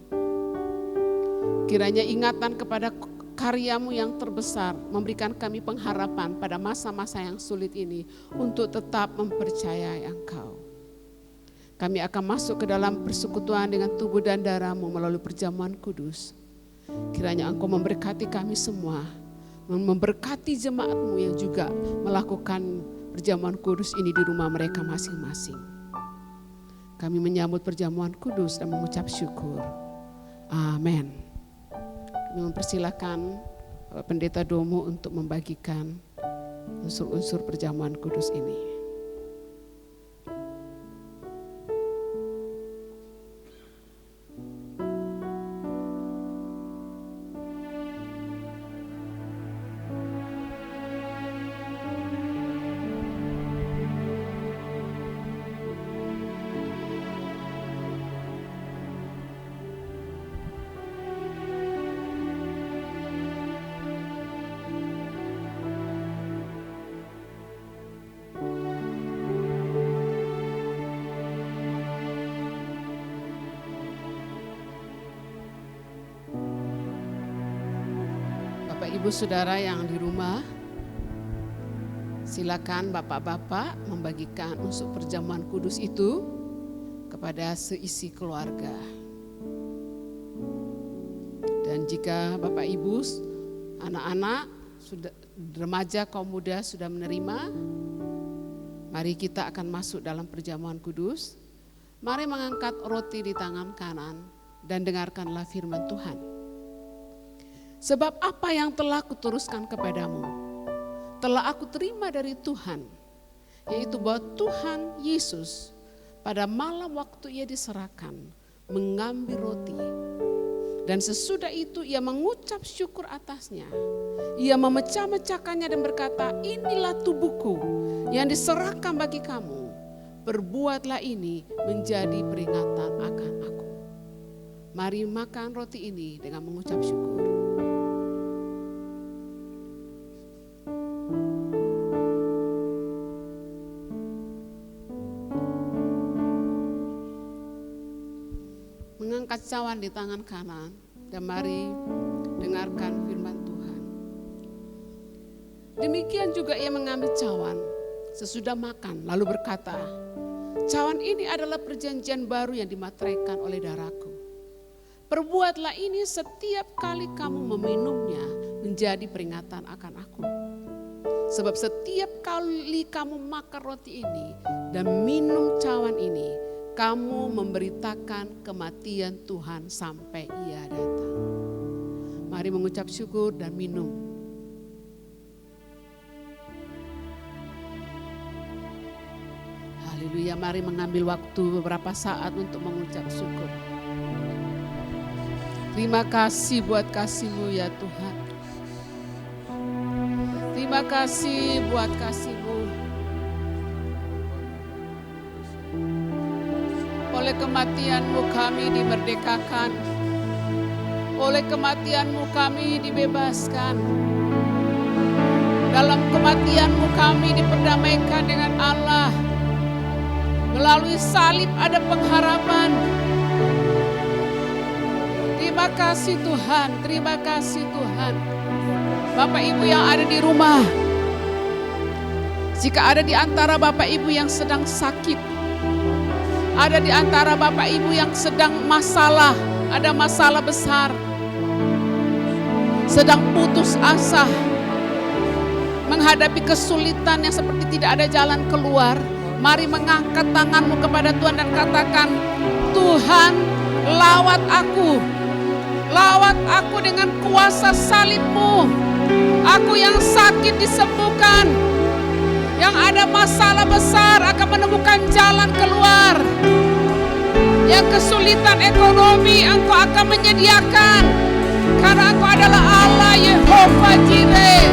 Kiranya ingatan kepada karya-Mu yang terbesar memberikan kami pengharapan pada masa-masa yang sulit ini untuk tetap mempercayai Engkau. Kami akan masuk ke dalam persekutuan dengan tubuh dan darah-Mu melalui perjamuan kudus. Kiranya Engkau memberkati kami semua, memberkati jemaat-Mu yang juga melakukan perjamuan kudus ini di rumah mereka masing-masing. Kami menyambut perjamuan kudus dan mengucap syukur. Amin. Kami mempersilakan Bapak Pendeta Domo untuk membagikan unsur-unsur perjamuan kudus ini. Bapak Ibu Saudara yang di rumah, silakan Bapak-bapak membagikan unsur perjamuan kudus itu kepada seisi keluarga. Dan jika Bapak Ibu, anak-anak, sudah remaja, kaum muda sudah menerima, mari kita akan masuk dalam perjamuan kudus. Mari mengangkat roti di tangan kanan dan dengarkanlah firman Tuhan. Sebab apa yang telah kuteruskan kepadamu, telah aku terima dari Tuhan, yaitu bahwa Tuhan Yesus pada malam waktu ia diserahkan, mengambil roti. Dan sesudah itu ia mengucap syukur atasnya. Ia memecah-mecahkannya dan berkata, inilah tubuhku yang diserahkan bagi kamu. Perbuatlah ini menjadi peringatan akan aku. Mari makan roti ini dengan mengucap syukur. Mengangkat cawan di tangan kanan dan mari dengarkan firman Tuhan. Demikian juga ia mengambil cawan sesudah makan lalu berkata, cawan ini adalah perjanjian baru yang dimateraikan oleh darahku. Perbuatlah ini setiap kali kamu meminumnya menjadi peringatan akan aku. Sebab setiap kali kamu makan roti ini dan minum cawan ini, kamu memberitakan kematian Tuhan sampai ia datang. Mari mengucap syukur dan minum. Haleluya, mari mengambil waktu beberapa saat untuk mengucap syukur. Terima kasih buat kasih-Mu ya Tuhan. Terima kasih buat kasih-Mu. Oleh kematian-Mu kami dimerdekakan. Oleh kematian-Mu kami dibebaskan. Dalam kematian-Mu kami diperdamaikan dengan Allah. Melalui salib ada pengharapan. Terima kasih Tuhan, terima kasih Tuhan. Bapak Ibu yang ada di rumah, Jika ada di antara Bapak Ibu yang sedang sakit, ada di antara Bapak Ibu yang sedang ada masalah besar, sedang putus asa, menghadapi kesulitan yang seperti tidak ada jalan keluar, mari mengangkat tanganmu kepada Tuhan dan katakan, Tuhan, lawat aku dengan kuasa salib-Mu. Aku yang sakit disembuhkan, yang ada masalah besar akan menemukan jalan keluar, yang kesulitan ekonomi Engkau akan menyediakan, karena Engkau adalah Allah Yehova Jireh.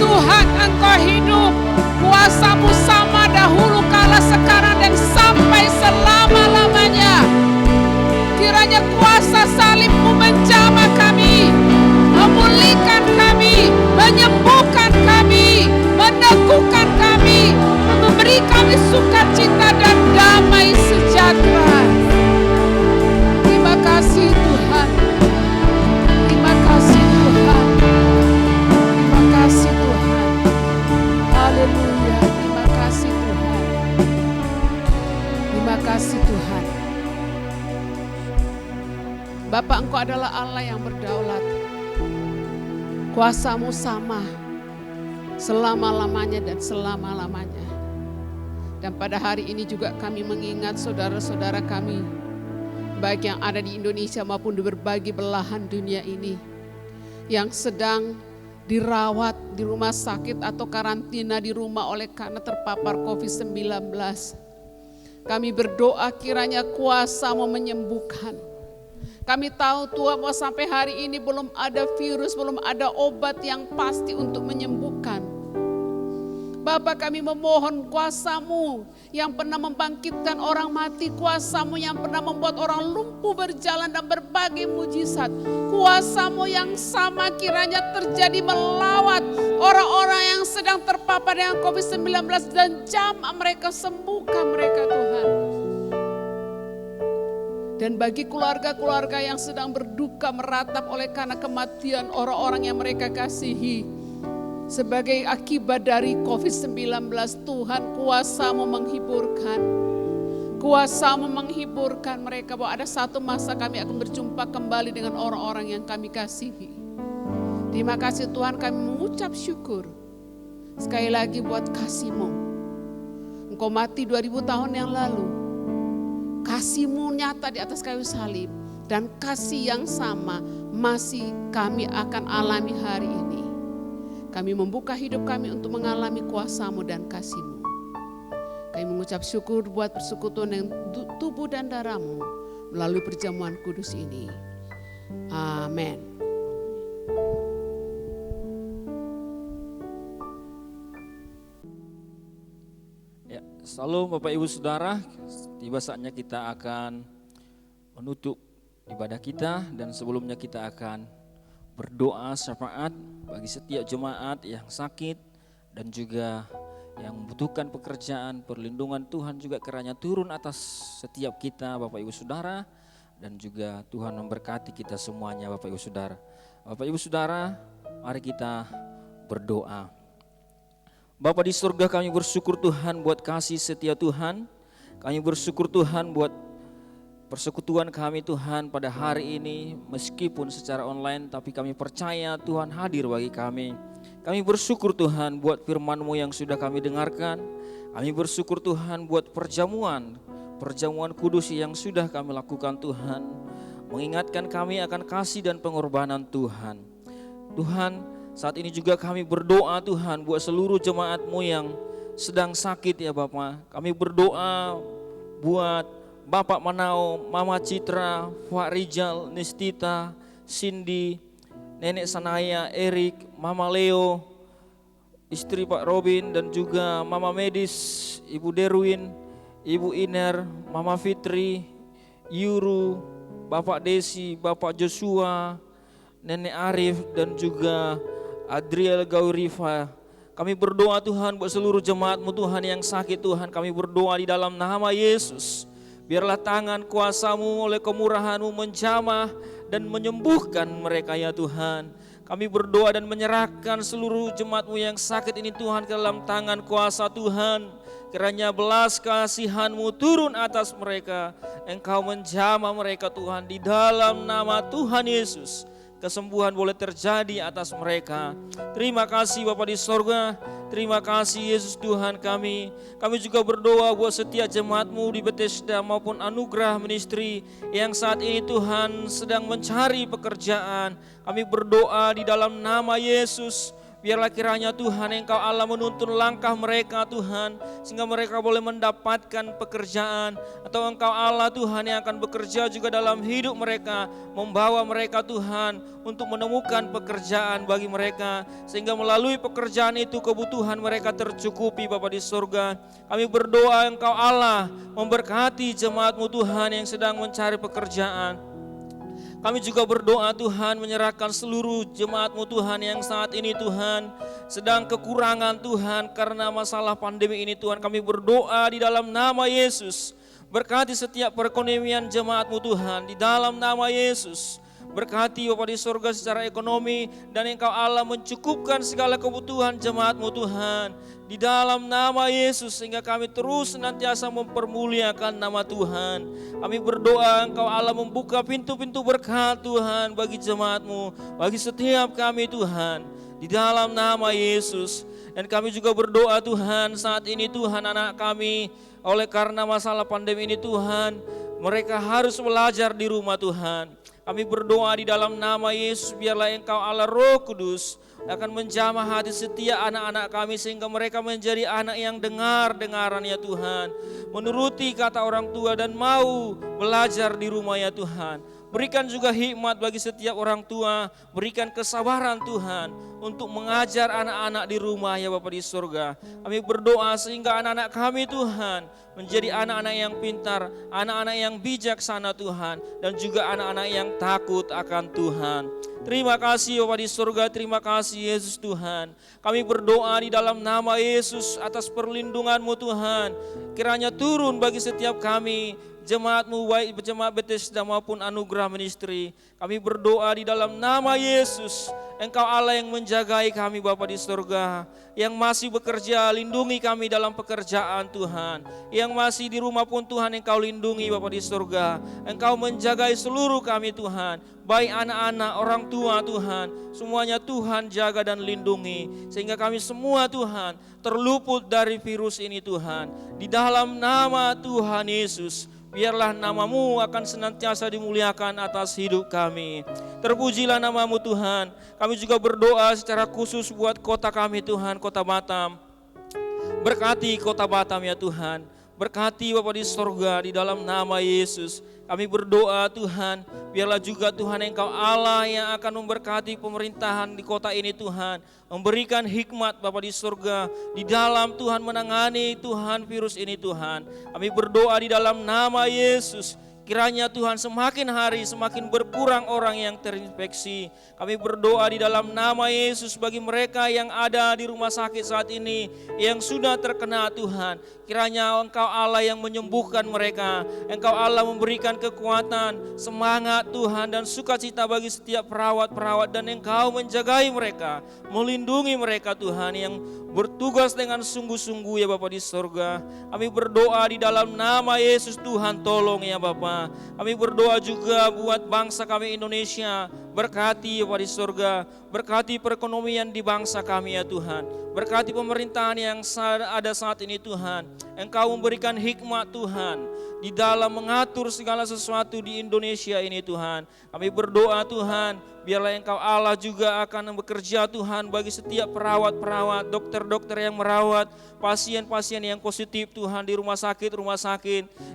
Tuhan, Engkau hidup, kuasa-Mu sama dahulu kala sekarang dan sampai selama-lamanya. Kiranya kuasa salib-Mu menjamah kami, memulihkan kami, menyembuhkan kami, meneguhkan kami, memberi kami sukacita dan damai sejahtera. Terima kasih Tuhan. Terima kasih Tuhan. Terima kasih Tuhan. Haleluya. Terima kasih Tuhan. Terima kasih Tuhan. Bapa, Engkau adalah Allah yang berdaulat. Kuasa-Mu sama selama-lamanya dan selama-lamanya. Dan pada hari ini juga kami mengingat saudara-saudara kami, baik yang ada di Indonesia maupun di berbagai belahan dunia ini, yang sedang dirawat di rumah sakit atau karantina di rumah oleh karena terpapar COVID-19. Kami berdoa kiranya kuasa-Mu menyembuhkan. Kami tahu Tuhan bahwa sampai hari ini belum ada virus, belum ada obat yang pasti untuk menyembuhkan. Bapa, kami memohon kuasa-Mu yang pernah membangkitkan orang mati, kuasa-Mu yang pernah membuat orang lumpuh berjalan dan berbagai mujizat. Kuasa-Mu yang sama kiranya terjadi melawat orang-orang yang sedang terpapar dengan COVID-19 dan jamah mereka, sembuhkan mereka Tuhan. Dan bagi keluarga-keluarga yang sedang berduka meratap oleh karena kematian orang-orang yang mereka kasihi, sebagai akibat dari COVID-19, Tuhan, kuasa-Mu menghiburkan. Kuasa-Mu menghiburkan mereka, bahwa ada satu masa kami akan berjumpa kembali dengan orang-orang yang kami kasihi. Terima kasih Tuhan, kami mengucap syukur sekali lagi buat kasih-Mu. Engkau mati 2000 tahun yang lalu. Kasih-Mu nyata di atas kayu salib, dan kasih yang sama masih kami akan alami hari ini. Kami membuka hidup kami untuk mengalami kuasa-Mu dan kasih-Mu. Kami mengucap syukur buat persekutuan dengan tubuh dan darah-Mu melalui perjamuan kudus ini. Amin. Salam Bapak Ibu Saudara, tiba saatnya kita akan menutup ibadah kita, dan sebelumnya kita akan berdoa syafaat bagi setiap jemaat yang sakit dan juga yang membutuhkan pekerjaan. Perlindungan Tuhan juga kiranya turun atas setiap kita Bapak Ibu Saudara, dan juga Tuhan memberkati kita semuanya Bapak Ibu Saudara. Bapak Ibu Saudara, mari kita berdoa. Bapa di surga, kami bersyukur Tuhan buat kasih setia Tuhan. Kami bersyukur Tuhan buat persekutuan kami Tuhan pada hari ini. Meskipun secara online, tapi kami percaya Tuhan hadir bagi kami. Kami bersyukur Tuhan buat firman-Mu yang sudah kami dengarkan. Kami bersyukur Tuhan buat perjamuan kudus yang sudah kami lakukan Tuhan. Mengingatkan kami akan kasih dan pengorbanan Tuhan. Tuhan, saat ini juga kami berdoa Tuhan buat seluruh jemaat-Mu yang sedang sakit ya Bapak. Kami berdoa buat Bapak Manao, Mama Citra, Pak Rijal, Nistita, Cindy, Nenek Sanaya, Erik, Mama Leo, istri Pak Robin, dan juga Mama Medis, Ibu Derwin, Ibu Iner, Mama Fitri, Yuru, Bapak Desi, Bapak Joshua, Nenek Arif, dan juga Adriel Gaurifa. Kami berdoa Tuhan buat seluruh jemaat-Mu Tuhan yang sakit Tuhan. Kami berdoa di dalam nama Yesus. Biarlah tangan kuasa-Mu oleh kemurahan-Mu menjamah dan menyembuhkan mereka ya Tuhan. Kami berdoa dan menyerahkan seluruh jemaat-Mu yang sakit ini Tuhan ke dalam tangan kuasa Tuhan. Kiranya belas kasihan-Mu turun atas mereka. Engkau menjamah mereka Tuhan di dalam nama Tuhan Yesus. Kesembuhan boleh terjadi atas mereka. Terima kasih Bapa di sorga. Terima kasih Yesus Tuhan kami. Kami juga berdoa buat setiap jemaat-Mu di Bethesda maupun Anugerah Ministry yang saat ini Tuhan sedang mencari pekerjaan. Kami berdoa di dalam nama Yesus. Biarlah kiranya Tuhan Engkau Allah menuntun langkah mereka Tuhan, sehingga mereka boleh mendapatkan pekerjaan. Atau Engkau Allah Tuhan yang akan bekerja juga dalam hidup mereka, membawa mereka Tuhan untuk menemukan pekerjaan bagi mereka, sehingga melalui pekerjaan itu kebutuhan mereka tercukupi Bapa di surga. Kami berdoa Engkau Allah memberkati jemaat-Mu Tuhan yang sedang mencari pekerjaan. Kami juga berdoa Tuhan menyerahkan seluruh jemaat-Mu Tuhan yang saat ini Tuhan sedang kekurangan Tuhan karena masalah pandemi ini Tuhan. Kami berdoa di dalam nama Yesus. Berkati setiap perekonomian jemaat-Mu Tuhan di dalam nama Yesus. Berkati Bapa di surga secara ekonomi dan Engkau Allah mencukupkan segala kebutuhan jemaat-Mu Tuhan. Di dalam nama Yesus sehingga kami terus senantiasa mempermuliakan nama Tuhan. Kami berdoa Engkau Allah membuka pintu-pintu berkat Tuhan bagi jemaat-Mu, bagi setiap kami Tuhan. Di dalam nama Yesus. Dan kami juga berdoa Tuhan saat ini Tuhan anak kami oleh karena masalah pandemi ini Tuhan, mereka harus belajar di rumah Tuhan. Kami berdoa di dalam nama Yesus biarlah Engkau Allah Roh Kudus akan menjamah hati setiap anak-anak kami sehingga mereka menjadi anak yang dengar-dengaran ya Tuhan. Menuruti kata orang tua dan mau belajar di rumah ya Tuhan. Berikan juga hikmat bagi setiap orang tua, berikan kesabaran Tuhan untuk mengajar anak-anak di rumah ya Bapa di surga. Kami berdoa sehingga anak-anak kami Tuhan menjadi anak-anak yang pintar, anak-anak yang bijaksana Tuhan, dan juga anak-anak yang takut akan Tuhan. Terima kasih Bapa di surga, terima kasih Yesus Tuhan. Kami berdoa di dalam nama Yesus atas perlindungan-Mu Tuhan. Kiranya turun bagi setiap kami, jemaat-Mu baik jemaat Bethesda maupun Anugerah Ministry. Kami berdoa di dalam nama Yesus. Engkau Allah yang menjagai kami Bapa di surga. Yang masih bekerja, lindungi kami dalam pekerjaan Tuhan. Yang masih di rumah pun Tuhan Engkau lindungi Bapa di surga. Engkau menjagai seluruh kami Tuhan. Baik anak-anak, orang tua Tuhan. Semuanya Tuhan jaga dan lindungi. Sehingga kami semua Tuhan terluput dari virus ini Tuhan. Di dalam nama Tuhan Yesus. Biarlah nama-Mu akan senantiasa dimuliakan atas hidup kami. Terpujilah nama-Mu Tuhan. Kami juga berdoa secara khusus buat kota kami Tuhan, kota Batam. Berkati kota Batam ya Tuhan. Berkati Bapa di sorga di dalam nama Yesus. Kami berdoa Tuhan, biarlah juga Tuhan Engkau Allah yang akan memberkati pemerintahan di kota ini Tuhan. Memberikan hikmat Bapa di surga di dalam Tuhan menangani Tuhan virus ini Tuhan. Kami berdoa di dalam nama Yesus. Kiranya Tuhan semakin hari semakin berkurang orang yang terinfeksi. Kami berdoa di dalam nama Yesus bagi mereka yang ada di rumah sakit saat ini, yang sudah terkena Tuhan. Kiranya Engkau Allah yang menyembuhkan mereka. Engkau Allah memberikan kekuatan, semangat Tuhan dan sukacita bagi setiap perawat-perawat. Dan Engkau menjagai mereka, melindungi mereka Tuhan yang bertugas dengan sungguh-sungguh ya Bapa di surga. Kami berdoa di dalam nama Yesus Tuhan tolong ya Bapa. Kami berdoa juga buat bangsa kami Indonesia. Berkati ya Bapa di surga. Berkati perekonomian di bangsa kami ya Tuhan. Berkati pemerintahan yang ada saat ini Tuhan. Engkau memberikan hikmat Tuhan di dalam mengatur segala sesuatu di Indonesia ini Tuhan. Kami berdoa Tuhan, biarlah Engkau Allah juga akan bekerja Tuhan bagi setiap perawat-perawat, dokter-dokter yang merawat pasien-pasien yang positif Tuhan di rumah sakit.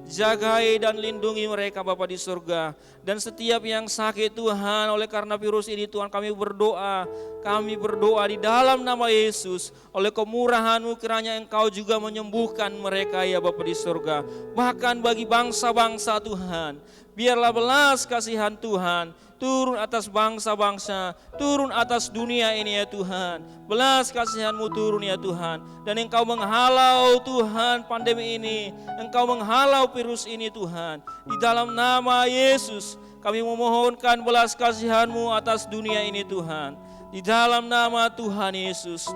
Jagai dan lindungi mereka Bapa di surga. Dan setiap yang sakit Tuhan oleh karena virus ini Tuhan kami berdoa di dalam nama Yesus. Oleh kemurahan-Mu kiranya Engkau juga menyembuhkan mereka ya Bapa di surga. Bahkan bagi bangsa-bangsa Tuhan, biarlah belas kasihan Tuhan turun atas bangsa-bangsa, turun atas dunia ini ya Tuhan. Belas kasihan-Mu turun ya Tuhan. Dan Engkau menghalau Tuhan pandemi ini, Engkau menghalau virus ini Tuhan. Di dalam nama Yesus kami memohonkan belas kasihan-Mu atas dunia ini Tuhan. Di Di dalam nama Tuhan Yesus.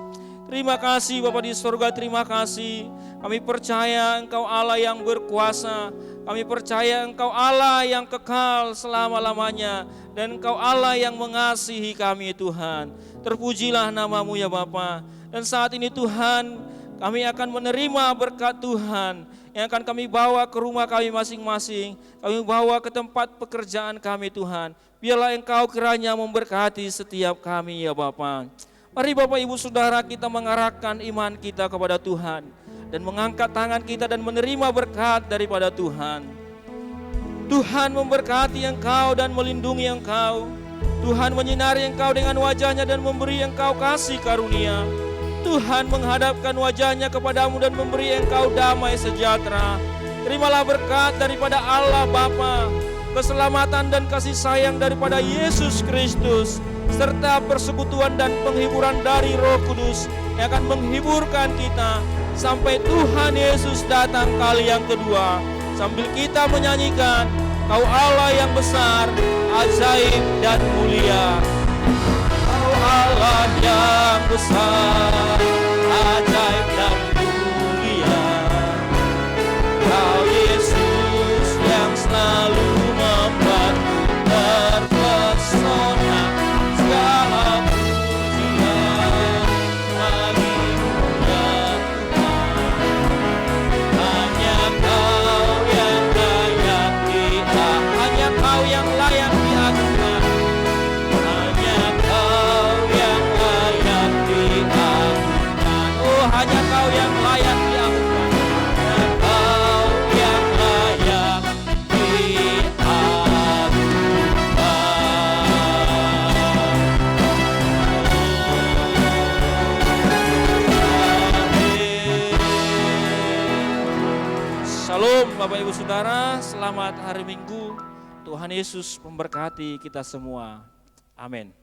Terima kasih Bapa di surga, terima kasih. Kami percaya Engkau Allah yang berkuasa. Kami percaya Engkau Allah yang kekal selama-lamanya. Dan Engkau Allah yang mengasihi kami Tuhan. Terpujilah namamu ya Bapa. Dan saat ini Tuhan, kami akan menerima berkat Tuhan yang akan kami bawa ke rumah kami masing-masing. Kami bawa ke tempat pekerjaan kami Tuhan. Biarlah Engkau kiranya memberkati setiap kami ya Bapa. Mari Bapak Ibu Saudara kita mengarahkan iman kita kepada Tuhan. Dan mengangkat tangan kita dan menerima berkat daripada Tuhan. Tuhan memberkati engkau dan melindungi engkau. Tuhan menyinari engkau dengan wajahnya dan memberi engkau kasih karunia. Tuhan menghadapkan wajahnya kepadamu dan memberi engkau damai sejahtera. Terimalah berkat daripada Allah Bapa, keselamatan dan kasih sayang daripada Yesus Kristus, serta persekutuan dan penghiburan dari Roh Kudus yang akan menghiburkan kita sampai Tuhan Yesus datang kali yang kedua. Sambil kita menyanyikan, Kau Allah yang besar, ajaib dan mulia. Kau Allah yang besar, ajaib dan mulia. Kau Yesus yang selalu membuatku terpesona. Segala pujian bagimu ya Tuhan. Hanya Kau yang layak hanya Kau yang layak diagungkan. Hanya Kau yang layak diagungkan. Oh, hanya Kau yang layak diagungkan. Hanya Kau yang layak diagungkan. Shalom Bapak Ibu Saudara, selamat hari Minggu. Tuhan Yesus memberkati kita semua. Amin.